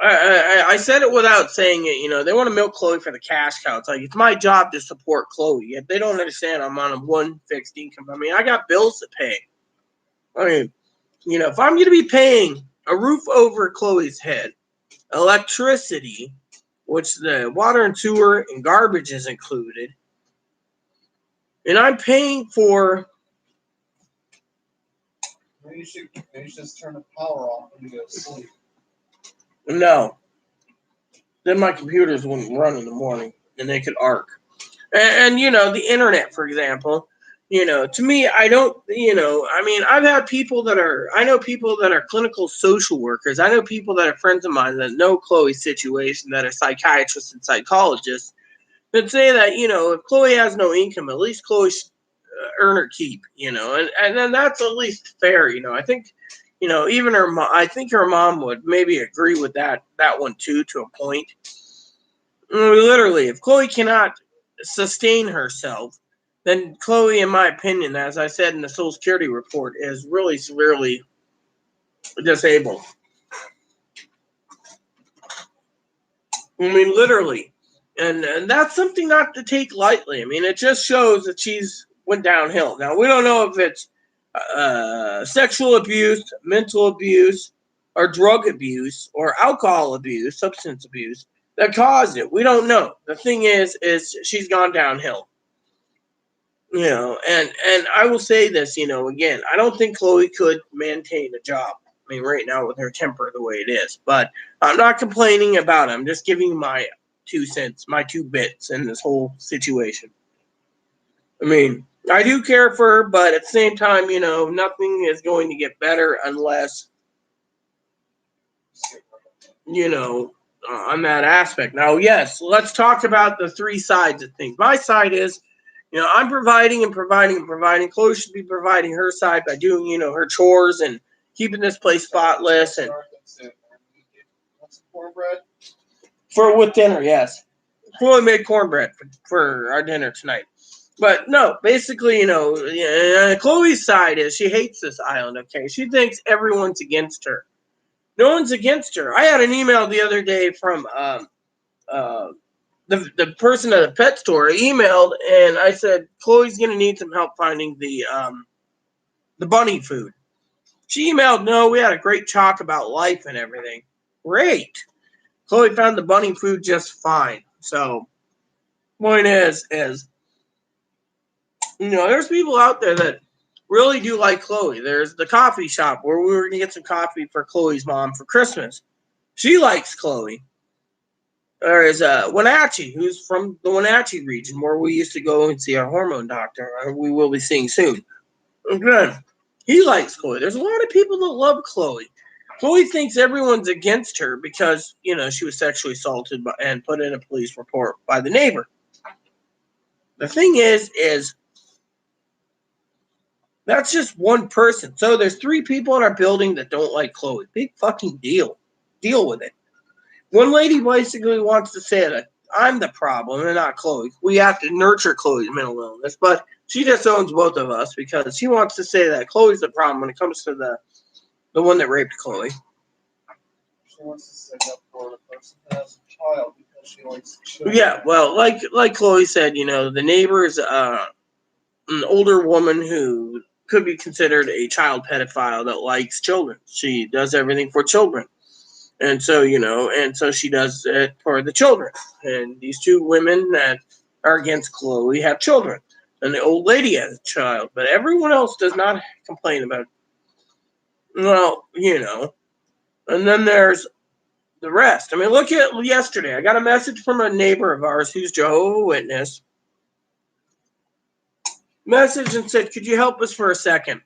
I said it without saying it, they want to milk Chloe for the cash cow. It's like, it's my job to support Chloe. Yet they don't understand I'm on a one fixed income. I mean, I got bills to pay. I mean, if I'm going to be paying a roof over Chloe's head, electricity, which the water and sewer and garbage is included, and I'm paying for. Maybe you should just turn the power off when you go to sleep. No. Then my computers wouldn't run in the morning, and they could arc. And the internet, for example, to me, I don't, I mean, I know people that are clinical social workers. I know people that are friends of mine that know Chloe's situation, that are psychiatrists and psychologists, that say that, if Chloe has no income, at least Chloe should earn her keep, and then that's at least fair, I think, even I think her mom would maybe agree with that one too, to a point. Literally, if Chloe cannot sustain herself, then Chloe, in my opinion, as I said in the Social Security report, is really severely disabled. I mean, literally. And that's something not to take lightly. I mean, it just shows that she's went downhill. Now, we don't know if it's sexual abuse, mental abuse, or drug abuse, or alcohol abuse, substance abuse, that caused it. We don't know. The thing is she's gone downhill. And I will say this, again, I don't think Chloe could maintain a job. I mean, right now with her temper the way it is, but I'm not complaining about it. I'm just giving my 2 cents, my 2 bits in this whole situation. I mean, I do care for her, but at the same time, nothing is going to get better unless, on that aspect. Now, yes, let's talk about the three sides of things. My side is, I'm providing and providing and providing. Chloe should be providing her side by doing, her chores and keeping this place spotless and Cornbread? for with dinner, yes. Chloe made cornbread for our dinner tonight. But no, basically, Chloe's side is she hates this island, okay? She thinks everyone's against her. No one's against her. I had an email the other day from the person at the pet store emailed, and I said Chloe's gonna need some help finding the bunny food. She emailed, no, we had a great talk about life and everything. Great. Chloe found the bunny food just fine. So, point is, there's people out there that really do like Chloe. There's the coffee shop where we were gonna get some coffee for Chloe's mom for Christmas. She likes Chloe. There's Wenatchee, who's from the Wenatchee region, where we used to go and see our hormone doctor. We will be seeing soon. Again, he likes Chloe. There's a lot of people that love Chloe. Chloe thinks everyone's against her because, she was sexually assaulted and put in a police report by the neighbor. The thing is that's just one person. So there's 3 people in our building that don't like Chloe. Big fucking deal. Deal with it. One lady basically wants to say that I'm the problem and not Chloe. We have to nurture Chloe's mental illness, but she just owns both of us because she wants to say that Chloe's the problem when it comes to the one that raped Chloe. She wants to stick up for the person that has a child because she likes children. Yeah, well, like Chloe said, the neighbor's an older woman who could be considered a child pedophile that likes children. She does everything for children. And so, she does it for the children. And these 2 women that are against Chloe have children. And the old lady has a child. But everyone else does not complain about it. Well, And then there's the rest. I mean, look at yesterday. I got a message from a neighbor of ours who's Jehovah's Witness. Message and said, could you help us for a second?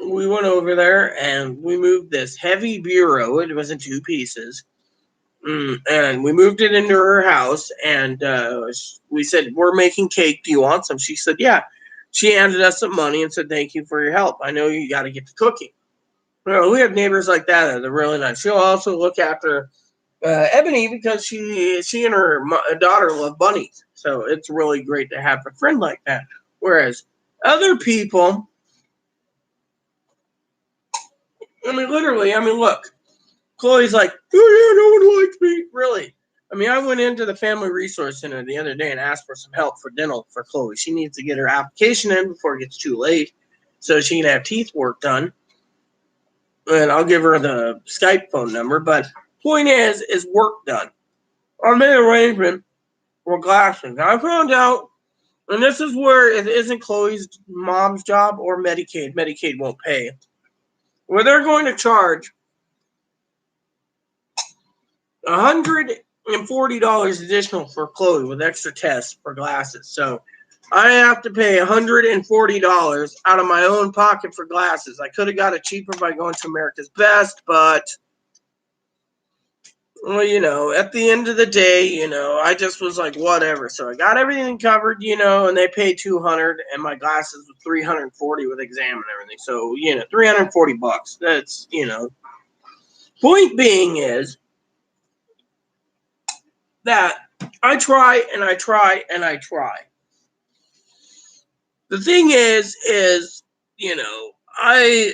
We went over there and we moved this heavy bureau. It was in 2 pieces. And we moved it into her house. And we said, we're making cake. Do you want some? She said, yeah. She handed us some money and said, thank you for your help. I know you got to get to cooking. We have neighbors like that. They're really nice. She'll also look after Ebony because she and her daughter love bunnies. So it's really great to have a friend like that. Whereas other people, look, Chloe's like, oh yeah, no one likes me. Really? I mean, I went into the Family Resource Center the other day and asked for some help for dental for Chloe. She needs to get her application in before it gets too late so she can have teeth work done. And I'll give her the Skype phone number. But point is work done. I made an arrangement for glasses. Now I found out, and this is where it isn't Chloe's mom's job or Medicaid. Medicaid won't pay. Where they're going to charge $140 additional for Chloe with extra tests for glasses. So I have to pay $140 out of my own pocket for glasses. I could have got it cheaper by going to America's Best, but at the end of the day, I just was like, whatever. So I got everything covered, and they paid $200, and my glasses were $340 with exam and everything. So $340. That's Point being is that I try and I try and I try. The thing is, I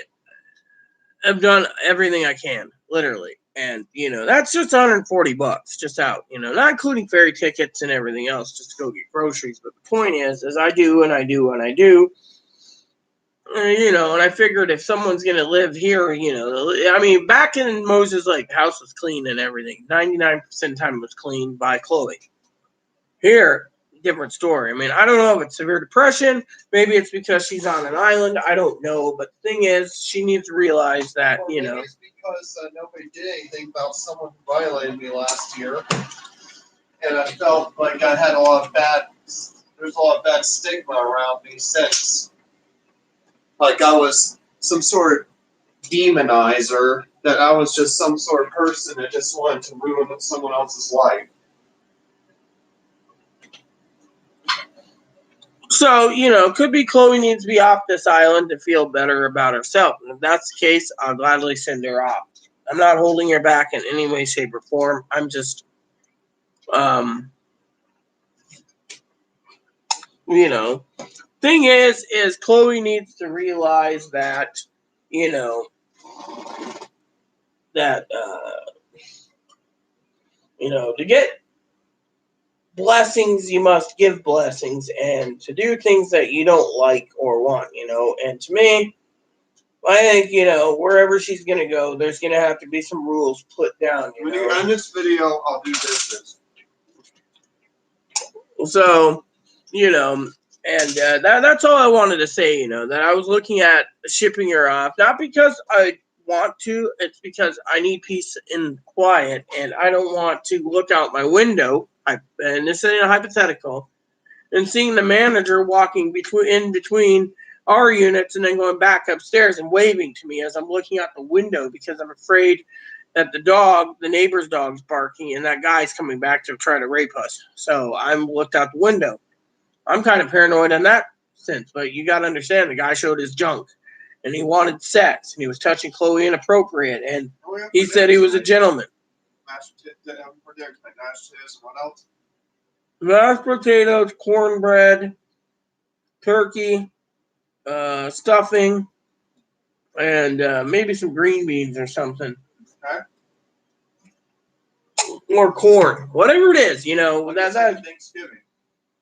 have done everything I can, literally. And, that's just $140 just out, not including ferry tickets and everything else just to go get groceries. But the point is I do and I do and I do. And I figured if someone's going to live here, back in Moses Lake, the house was clean and everything. 99% of the time it was clean by Chloe. Here, different story. I don't know if it's severe depression. Maybe it's because she's on an island. I don't know. But the thing is, she needs to realize that, Maybe it's because nobody did anything about someone who violated me last year. And I felt like I had there's a lot of bad stigma around me since. Like I was some sort of demonizer that I was just some sort of person that just wanted to ruin someone else's life. So, could be Chloe needs to be off this island to feel better about herself. And if that's the case, I'll gladly send her off. I'm not holding her back in any way, shape, or form. I'm just, thing is Chloe needs to realize that, that, to get blessings, you must give blessings, and to do things that you don't like or want, and to me, I think, wherever she's going to go, there's going to have to be some rules put down. When you end this video, I'll do this. So, and that's all I wanted to say, that I was looking at shipping her off, not because I want to, it's because I need peace and quiet, and I don't want to look out my window, and this ain't a hypothetical, and seeing the manager walking between our units and then going back upstairs and waving to me as I'm looking out the window because I'm afraid that the neighbor's dog's barking and that guy's coming back to try to rape us. So I'm looked out the window. I'm kind of paranoid in that sense, but you got to understand the guy showed his junk and he wanted sex and he was touching Chloe inappropriate and he said he was a gentleman. What else? Mashed potatoes, cornbread, turkey, stuffing, and maybe some green beans or something. Okay. Or corn. Whatever it is, Like that's Thanksgiving.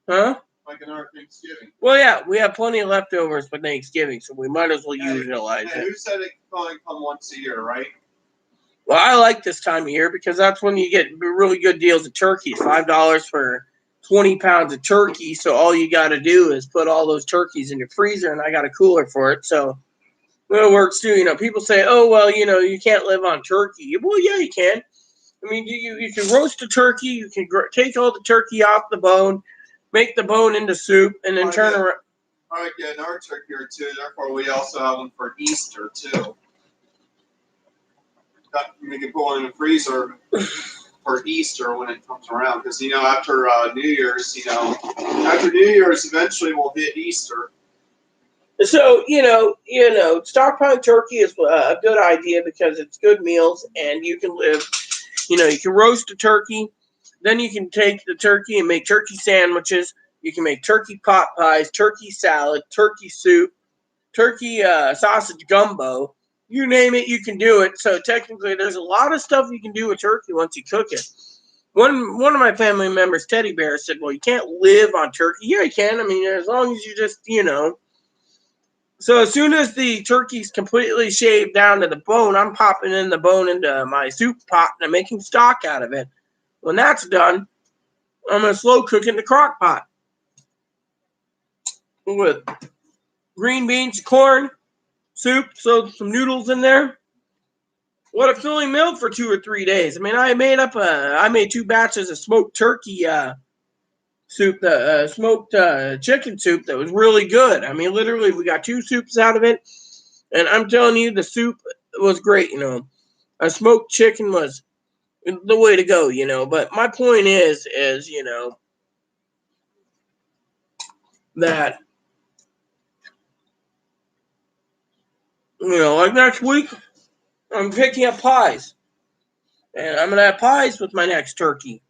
Huh? Like another Thanksgiving. Well, yeah, we have plenty of leftovers for Thanksgiving, so we might as well utilize it. Who said it can only come once a year, right? Well, I like this time of year because that's when you get really good deals of turkeys. $5 for 20 pounds of turkey. So all you got to do is put all those turkeys in your freezer, and I got a cooler for it. So it works too. People say, oh, well, you can't live on turkey. Well, yeah, you can. I mean, you can roast a turkey. You can take all the turkey off the bone, make the bone into soup, and then turn around. I get another turkey or two. Therefore, we also have one for Easter, too. We can put one in the freezer for Easter when it comes around. Because, after New Year's, after New Year's, eventually we'll hit Easter. So, stockpiling turkey is a good idea because it's good meals and you can live, you can roast a turkey. Then you can take the turkey and make turkey sandwiches. You can make turkey pot pies, turkey salad, turkey soup, turkey sausage gumbo. You name it, you can do it. So technically, there's a lot of stuff you can do with turkey once you cook it. One of my family members, Teddy Bear, said, well, you can't live on turkey. Yeah, you can. I mean, as long as you just, So as soon as the turkey's completely shaved down to the bone, I'm popping in the bone into my soup pot and I'm making stock out of it. When that's done, I'm going to slow cook it in the crock pot with green beans, corn, soup, so some noodles in there. What a filling meal for 2 or 3 days. I mean, I made 2 batches of smoked turkey soup, smoked chicken soup that was really good. I mean, literally, we got 2 soups out of it, and I'm telling you, the soup was great. A smoked chicken was the way to go. But my point is that like next week, I'm picking up pies, and I'm gonna have pies with my next turkey.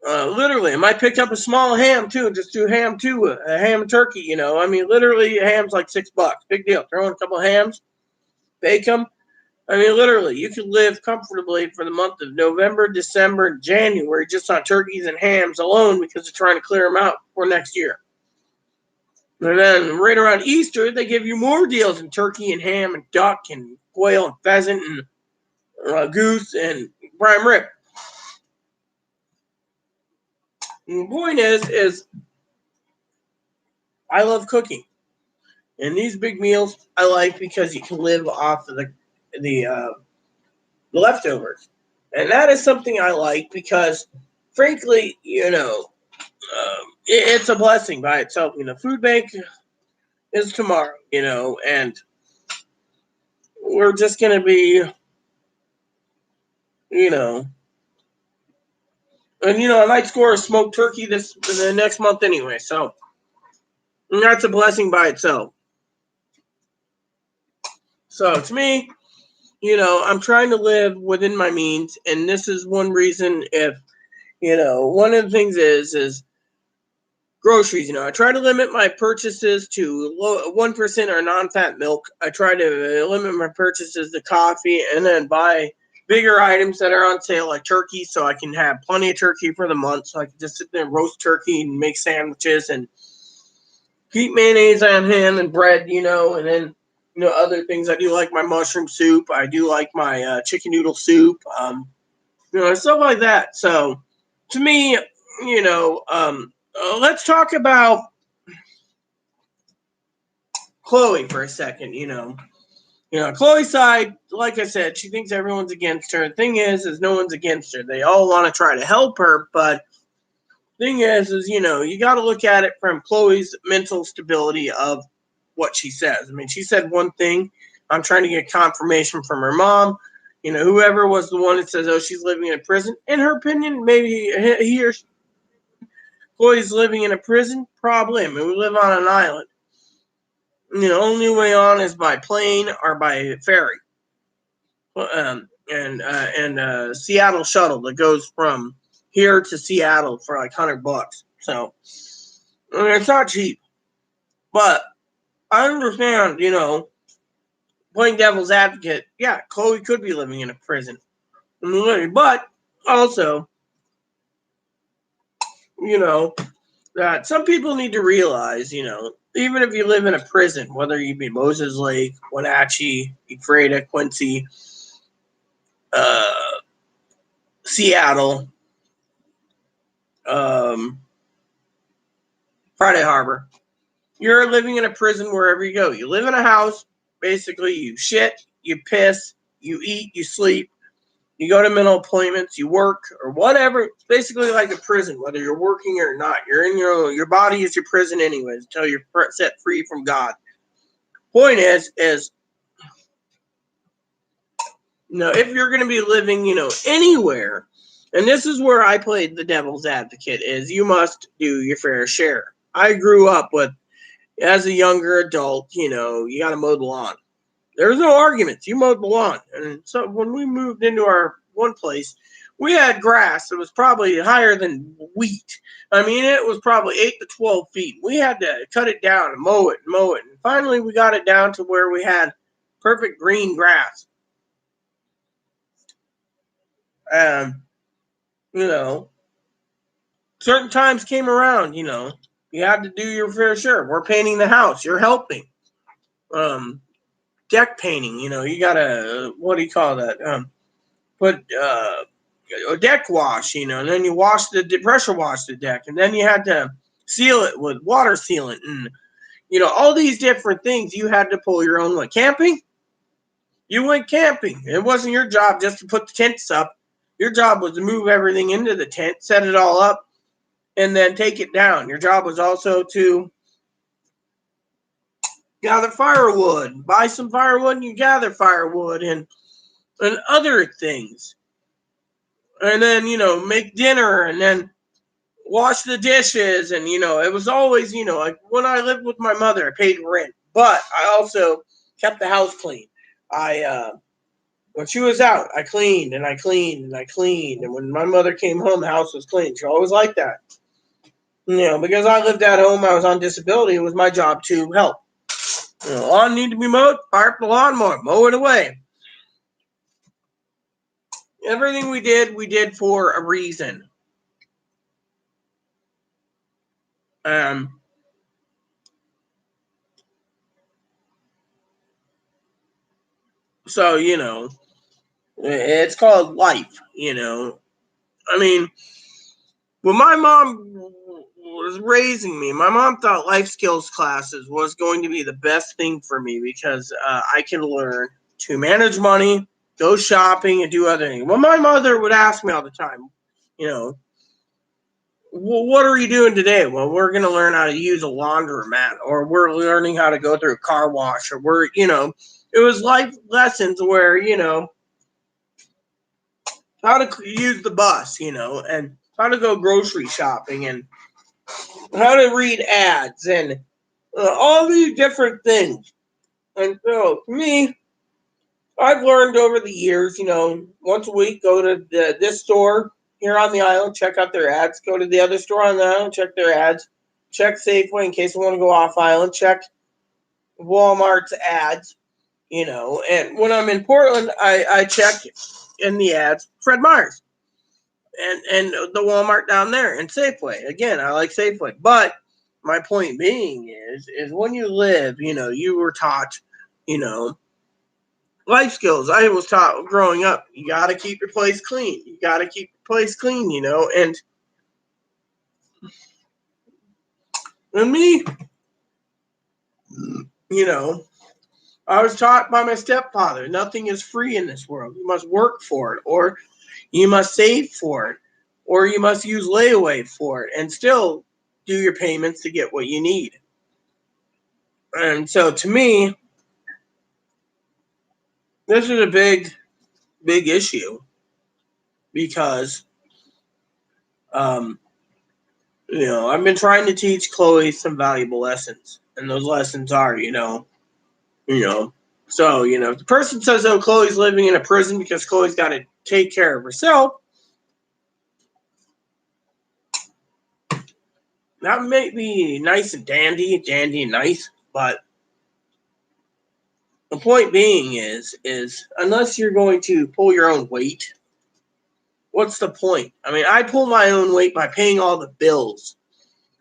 Literally, I might pick up a small ham too. Just do ham too, a ham and turkey. I mean, literally, a ham's like $6. Big deal. Throw in a couple of hams, bake them. I mean, literally, you can live comfortably for the month of November, December, and January just on turkeys and hams alone because they're trying to clear them out for next year. And then right around Easter, they give you more deals in turkey and ham and duck and quail and pheasant and goose and prime rib. And the point is I love cooking. And these big meals I like because you can live off of the leftovers. And that is something I like because, frankly, it's a blessing by itself. Food bank is tomorrow, and we're just going to be you know. And, I might score a smoked turkey the next month anyway. So that's a blessing by itself. So to me, I'm trying to live within my means. And this is one reason one of the things is groceries. I try to limit my purchases to 1% or non-fat milk. I try to limit my purchases to coffee and then buy bigger items that are on sale, like turkey, so I can have plenty of turkey for the month. So I can just sit there and roast turkey and make sandwiches and keep mayonnaise on hand and bread, and then other things. I do like my mushroom soup. I do like my chicken noodle soup, stuff like that. So to me, let's talk about Chloe for a second. Chloe's side, like I said, she thinks everyone's against her. The thing is no one's against her. They all want to try to help her, but thing is you got to look at it from Chloe's mental stability of what she says. I mean, she said one thing. I'm trying to get confirmation from her mom. Whoever was the one that says, "Oh, she's living in a prison." In her opinion, maybe he or she, Chloe's living in a prison. Probably. I mean, we live on an island. Only way on is by plane or by ferry. And Seattle shuttle that goes from here to Seattle for like $100. So it's not cheap. But I understand, playing devil's advocate. Yeah, Chloe could be living in a prison. But also, that some people need to realize, even if you live in a prison, whether you be Moses Lake, Wenatchee, Ephrata, Quincy, Seattle, Friday Harbor, you're living in a prison wherever you go. You live in a house. Basically, you shit, you piss, you eat, you sleep, you go to mental appointments, you work, or whatever. It's basically like a prison, whether you're working or not. You're in your body is your prison anyways until you're set free from God. Point is if you're going to be living, anywhere, and this is where I played the devil's advocate, is you must do your fair share. I grew up with, as a younger adult, you got to mow the lawn. There's no arguments. You mowed the lawn. And so when we moved into our one place, we had grass that was probably higher than wheat. I mean, it was probably 8 to 12 feet. We had to cut it down and mow it. And finally, we got it down to where we had perfect green grass. Certain times came around, you had to do your fair share. We're painting the house. You're helping. Deck painting, you gotta, what do you call that? Put a deck wash, and then you pressure wash the deck, and then you had to seal it with water sealant, and all these different things. You had to pull your own way. Camping, you went camping. It wasn't your job just to put the tents up. Your job was to move everything into the tent, set it all up, and then take it down. Your job was also to gather firewood, buy some firewood, and you gather firewood and other things. And then, make dinner and then wash the dishes. And, it was always, like when I lived with my mother, I paid rent, but I also kept the house clean. When she was out, I cleaned and I cleaned and I cleaned. And when my mother came home, the house was clean. She always liked that. Because I lived at home, I was on disability. It was my job to help. Lawn need to be mowed, fire up the lawnmower, mow it away. Everything we did for a reason. So, it's called life, I mean, when my mom was raising me, my mom thought life skills classes was going to be the best thing for me because I can learn to manage money, go shopping, and do other things. Well, my mother would ask me all the time, well, what are you doing today? Well, we're going to learn how to use a laundromat, or we're learning how to go through a car wash, or it was life lessons where, how to use the bus, and how to go grocery shopping and how to read ads and all these different things. And so, to me, I've learned over the years, once a week, go to this store here on the island, check out their ads. Go to the other store on the island, check their ads. Check Safeway in case I want to go off island. Check Walmart's ads, And when I'm in Portland, I check in the ads Fred Meyer's and the Walmart down there and Safeway. Again, I like Safeway. But my point being is when you live, you were taught, life skills. I was taught growing up, you got to keep your place clean. You got to keep your place clean, and me, I was taught by my stepfather, nothing is free in this world. You must work for it, or you must save for it, or you must use layaway for it and still do your payments to get what you need. And so to me, this is a big, big issue because, I've been trying to teach Chloe some valuable lessons. And those lessons are, so, if the person says, oh, Chloe's living in a prison because Chloe's got to take care of herself, that may be nice and dandy and nice, but the point being is unless you're going to pull your own weight, what's the point? I mean, I pull my own weight by paying all the bills,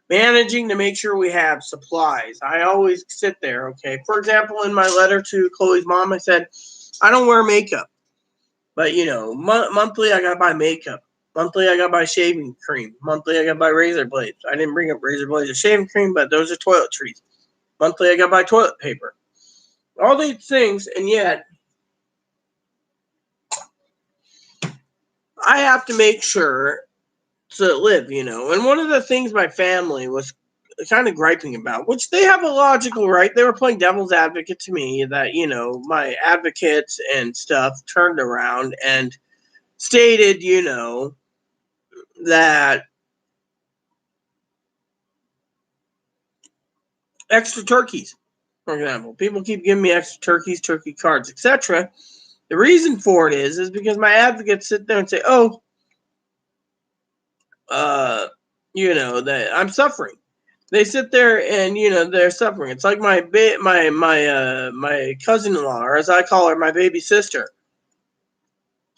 managing to make sure we have supplies. I always sit there, okay? For example, in my letter to Chloe's mom, I said, I don't wear makeup, but, monthly I got to buy makeup. Monthly I got to buy shaving cream. Monthly I got to buy razor blades. I didn't bring up razor blades or shaving cream, but those are toiletries. Monthly I got to buy toilet paper. All these things, and yet I have to make sure to live, And one of the things my family was kind of griping about, which they have a logical right, they were playing devil's advocate to me that, my advocates and stuff turned around and stated, that extra turkeys, for example, people keep giving me extra turkeys, turkey cards, etc. The reason for it is because my advocates sit there and say, oh, that I'm suffering. They sit there and they're suffering. It's like my cousin-in-law, or as I call her, my baby sister.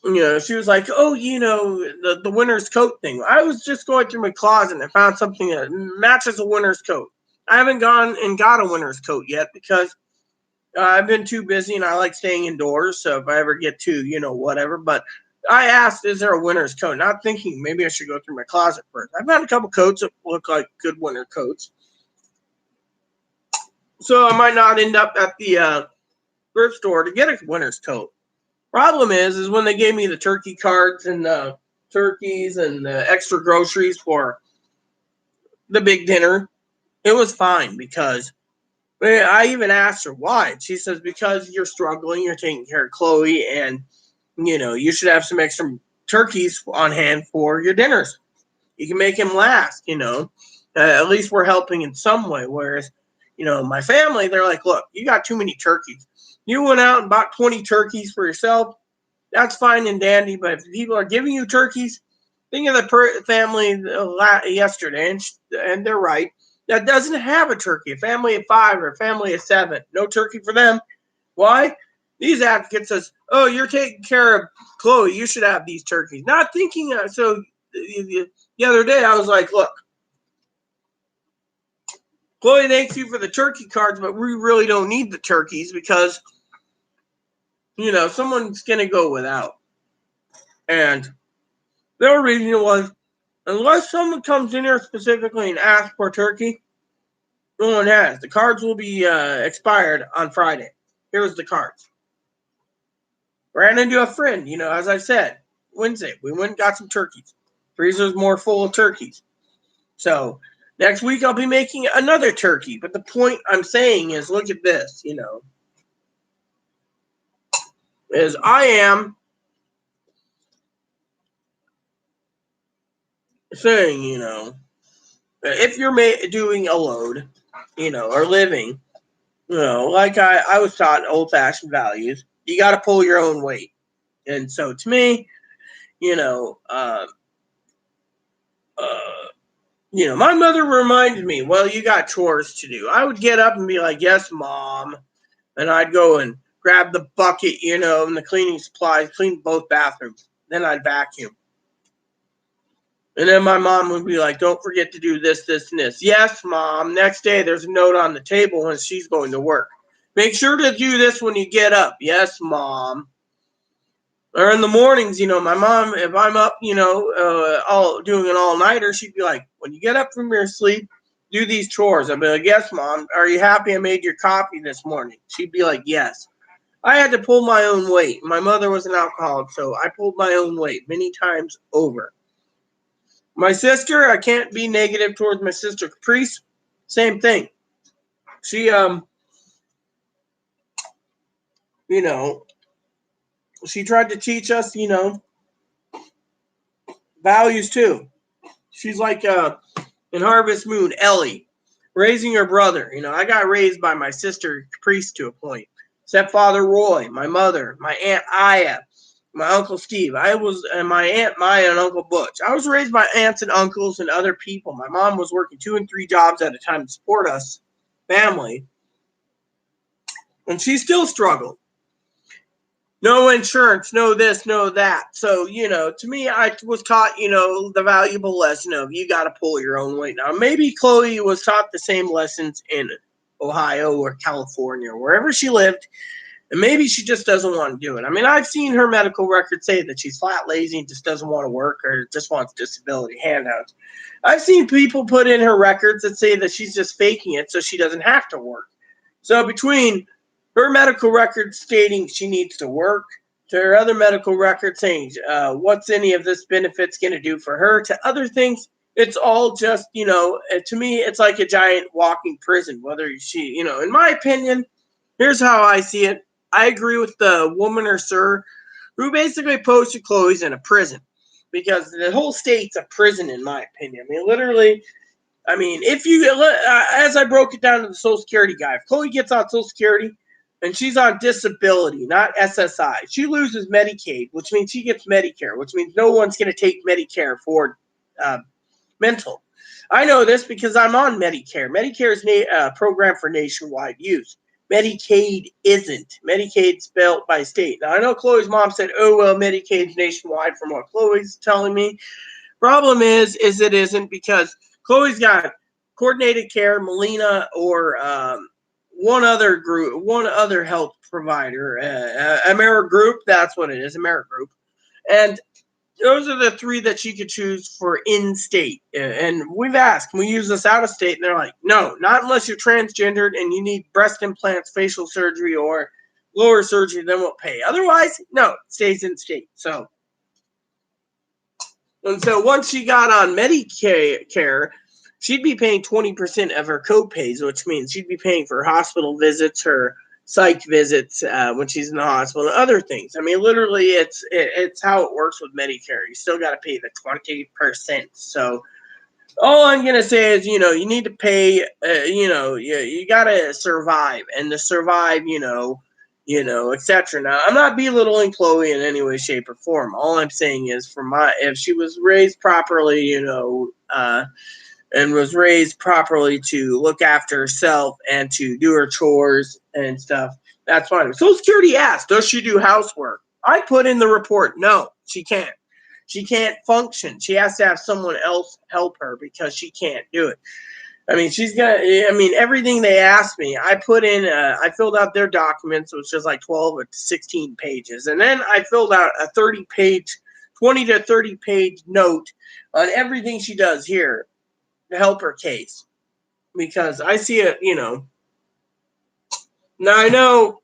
She was like, oh, the winter's coat thing. I was just going through my closet and I found something that matches a winter's coat. I haven't gone and got a winter's coat yet because I've been too busy and I like staying indoors. So if I ever get to, whatever. But I asked, is there a winter's coat? Not thinking maybe I should go through my closet first. I've got a couple coats that look like good winter coats. So I might not end up at the thrift store to get a winter's coat. Problem is when they gave me the turkey cards and the turkeys and the extra groceries for the big dinner, it was fine because I even asked her why. She says, because you're struggling, you're taking care of Chloe, and, you should have some extra turkeys on hand for your dinners. You can make him last, at least we're helping in some way. Whereas, my family, they're like, look, you got too many turkeys. You went out and bought 20 turkeys for yourself. That's fine and dandy, but if people are giving you turkeys, think of the family yesterday, and they're right, that doesn't have a turkey, a family of 5 or a family of 7. No turkey for them. Why? These advocates says, oh, you're taking care of Chloe, you should have these turkeys. Not thinking, so the other day I was like, look, Chloe, thanks you for the turkey cards, but we really don't need the turkeys because, someone's going to go without. And their reason was, unless someone comes in here specifically and asks for turkey, no one has. The cards will be expired on Friday. Here's the cards. Ran into a friend, as I said, Wednesday. We went and got some turkeys. Freezer's more full of turkeys. So next week I'll be making another turkey. But the point I'm saying is, look at this, is I am saying, if you're doing a load, or living, like I was taught old-fashioned values, you got to pull your own weight. And so to me, my mother reminded me, well, you got chores to do. I would get up and be like, yes, Mom. And I'd go and grab the bucket, and the cleaning supplies, clean both bathrooms. Then I'd vacuum. And then my mom would be like, don't forget to do this, this, and this. Yes, Mom. Next day, there's a note on the table when she's going to work. Make sure to do this when you get up. Yes, Mom. Or in the mornings, my mom, if I'm up, all doing an all-nighter, she'd be like, when you get up from your sleep, do these chores. I'd be like, yes, Mom. Are you happy I made your coffee this morning? She'd be like, yes. I had to pull my own weight. My mother was an alcoholic, so I pulled my own weight many times over. My sister, I can't be negative towards my sister Caprice. Same thing. She, she tried to teach us, values too. She's like in Harvest Moon, Ellie, raising her brother. I got raised by my sister Caprice to a point. Stepfather Roy, my mother, my Aunt Aya, my Uncle Steve. And my Aunt Maya and Uncle Butch. I was raised by aunts and uncles and other people. My mom was working 2 and 3 jobs at a time to support us, family. And she still struggled. No insurance, no this, no that. So, to me, I was taught, the valuable lesson of you got to pull your own weight. Now, maybe Chloe was taught the same lessons in Ohio or California or wherever she lived. And maybe she just doesn't want to do it. I mean, I've seen her medical record say that she's flat lazy and just doesn't want to work or just wants disability handouts. I've seen people put in her records that say that she's just faking it so she doesn't have to work. So between her medical record stating she needs to work, to her other medical record saying what's any of this benefits going to do for her, to other things, it's all just, to me, it's like a giant walking prison. Whether she, in my opinion, here's how I see it. I agree with the woman or sir who basically posted Chloe's in a prison because the whole state's a prison, in my opinion. I mean, literally, if you, as I broke it down to the Social Security guy, if Chloe gets on Social Security, and she's on disability, not SSI. She loses Medicaid, which means she gets Medicare, which means no one's going to take Medicare for mental. I know this because I'm on Medicare. Medicare is a program for nationwide use. Medicaid isn't. Medicaid's built by state. Now, I know Chloe's mom said, oh, well, Medicaid's nationwide from what Chloe's telling me. Problem is it isn't because Chloe's got coordinated care, Molina, or one other health provider, Amerigroup. That's what it is, Amerigroup. And those are the 3 that she could choose for in-state. And we've asked, can we use this out of state? And they're like, no, not unless you're transgendered and you need breast implants, facial surgery, or lower surgery, then we'll pay. Otherwise, no, it stays in state. So once she got on Medicare, she'd be paying 20% of her co-pays, which means she'd be paying for hospital visits, her psych visits when she's in the hospital, and other things. I mean, literally, it's how it works with Medicare. You still got to pay the 20%. So all I'm going to say is, you need to pay, you got to survive. And to survive, etc. Now, I'm not belittling Chloe in any way, shape, or form. All I'm saying is, if she was raised properly, and was raised properly to look after herself and to do her chores and stuff, that's fine. Social Security asked, does she do housework? I put in the report, no, she can't. She can't function. She has to have someone else help her because she can't do it. I mean, everything they asked me, I put in, I filled out their documents, which was like 12 or 16 pages. And then I filled out a 20 to 30 page note on everything she does here to help her case, because I see it, Now I know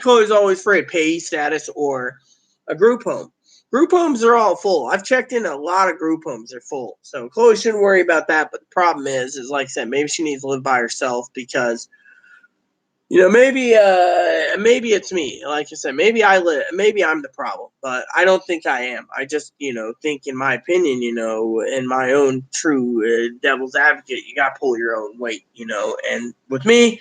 Chloe's always afraid pay status or a group home. Group homes are all full. I've checked in a lot of group homes are full, so Chloe shouldn't worry about that. But the problem is like I said, maybe she needs to live by herself because maybe it's me. Like I said, maybe I'm the problem, but I don't think I am. I just, think in my opinion, in my own true devil's advocate, you got to pull your own weight, and with me,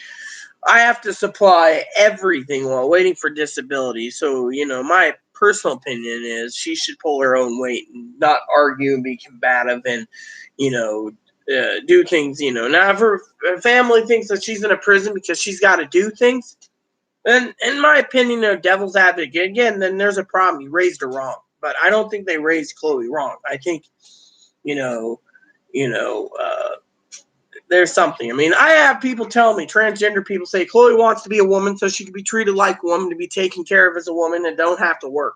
I have to supply everything while waiting for disability. So, my personal opinion is she should pull her own weight and not argue and be combative and, do things, Now, if her family thinks that she's in a prison because she's got to do things, then, in my opinion, devil's advocate, again, then there's a problem. You raised her wrong. But I don't think they raised Chloe wrong. I think, you know, there's something. I mean, I have people tell me, transgender people say, Chloe wants to be a woman so she can be treated like a woman, to be taken care of as a woman and don't have to work.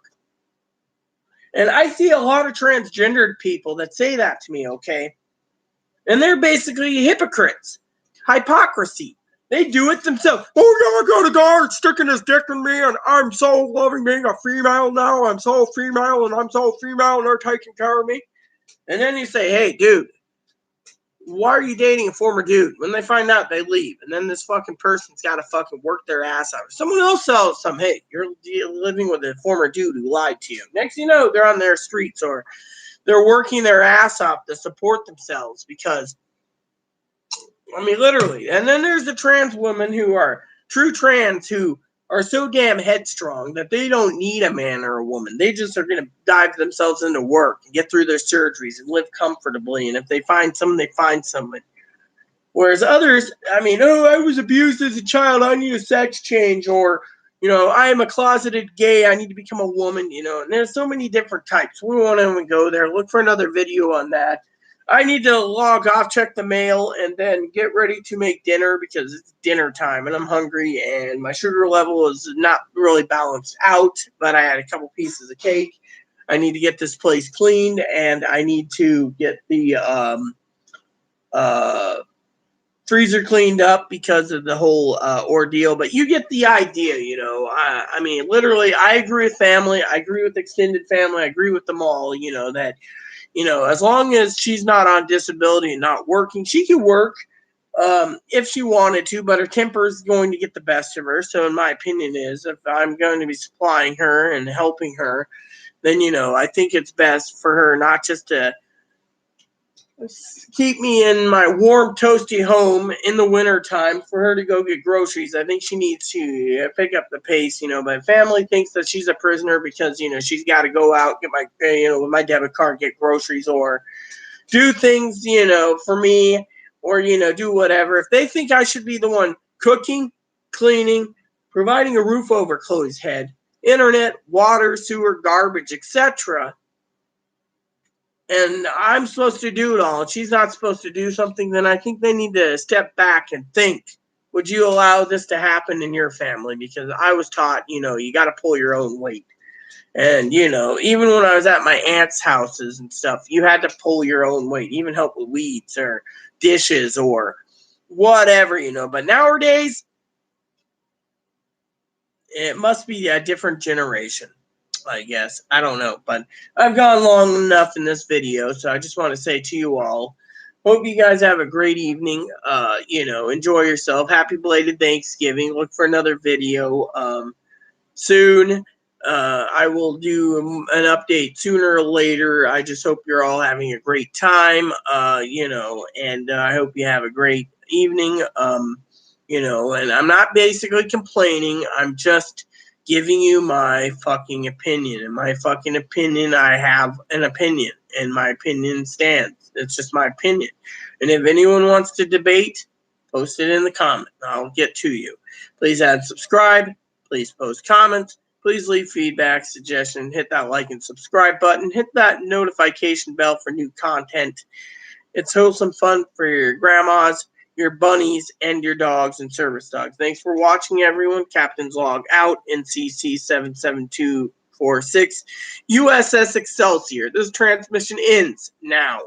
And I see a lot of transgendered people that say that to me, okay? And they're basically hypocrites. Hypocrisy. They do it themselves. Oh, yeah, I got a guy sticking his dick in me, and I'm so loving being a female now. I'm so female, and they're taking care of me. And then you say, hey, dude, why are you dating a former dude? When they find out, they leave. And then this fucking person's got to fucking work their ass out. Someone else sells some, hey, you're living with a former dude who lied to you. Next thing you know, they're on their streets or they're working their ass off to support themselves because, I mean, literally. And then there's the trans women who are true trans who are so damn headstrong that they don't need a man or a woman. They just are going to dive themselves into work and get through their surgeries and live comfortably. And if they find someone, they find someone. Whereas others, I mean, oh, I was abused as a child, I need a sex change, or, I am a closeted gay, I need to become a woman, and there's so many different types. We won't even go there. Look for another video on that. I need to log off, check the mail, and then get ready to make dinner because it's dinner time and I'm hungry and my sugar level is not really balanced out, but I had a couple pieces of cake. I need to get this place cleaned and I need to get the freezer cleaned up because of the whole ordeal. But you get the idea, I mean, literally, I agree with family. I agree with extended family. I agree with them all, that as long as she's not on disability and not working, she can work if she wanted to, but her temper is going to get the best of her. So in my opinion is if I'm going to be supplying her and helping her, then, I think it's best for her not just to keep me in my warm, toasty home in the winter time for her to go get groceries. I think she needs to pick up the pace, My family thinks that she's a prisoner because, she's got to go out, get my, with my debit card, get groceries or do things, for me or, do whatever. If they think I should be the one cooking, cleaning, providing a roof over Chloe's head, internet, water, sewer, garbage, etc., and I'm supposed to do it all, and she's not supposed to do something, then I think they need to step back and think, would you allow this to happen in your family? Because I was taught, you got to pull your own weight. And, even when I was at my aunt's houses and stuff, you had to pull your own weight, even help with weeds or dishes or whatever, But nowadays, it must be a different generation. I guess. I don't know, but I've gone long enough in this video, so I just want to say to you all, hope you guys have a great evening. Enjoy yourself. Happy belated Thanksgiving. Look for another video soon. I will do an update sooner or later. I just hope you're all having a great time, and I hope you have a great evening, and I'm not basically complaining. I'm just giving you my fucking opinion. And my fucking opinion, I have an opinion. And my opinion stands. It's just my opinion. And if anyone wants to debate, post it in the comment. I'll get to you. Please add subscribe. Please post comments. Please leave feedback, suggestion. Hit that like and subscribe button. Hit that notification bell for new content. It's wholesome fun for your grandmas, your bunnies, and your dogs and service dogs. Thanks for watching, everyone. Captain's log out. NCC 77246. USS Excelsior. This transmission ends now.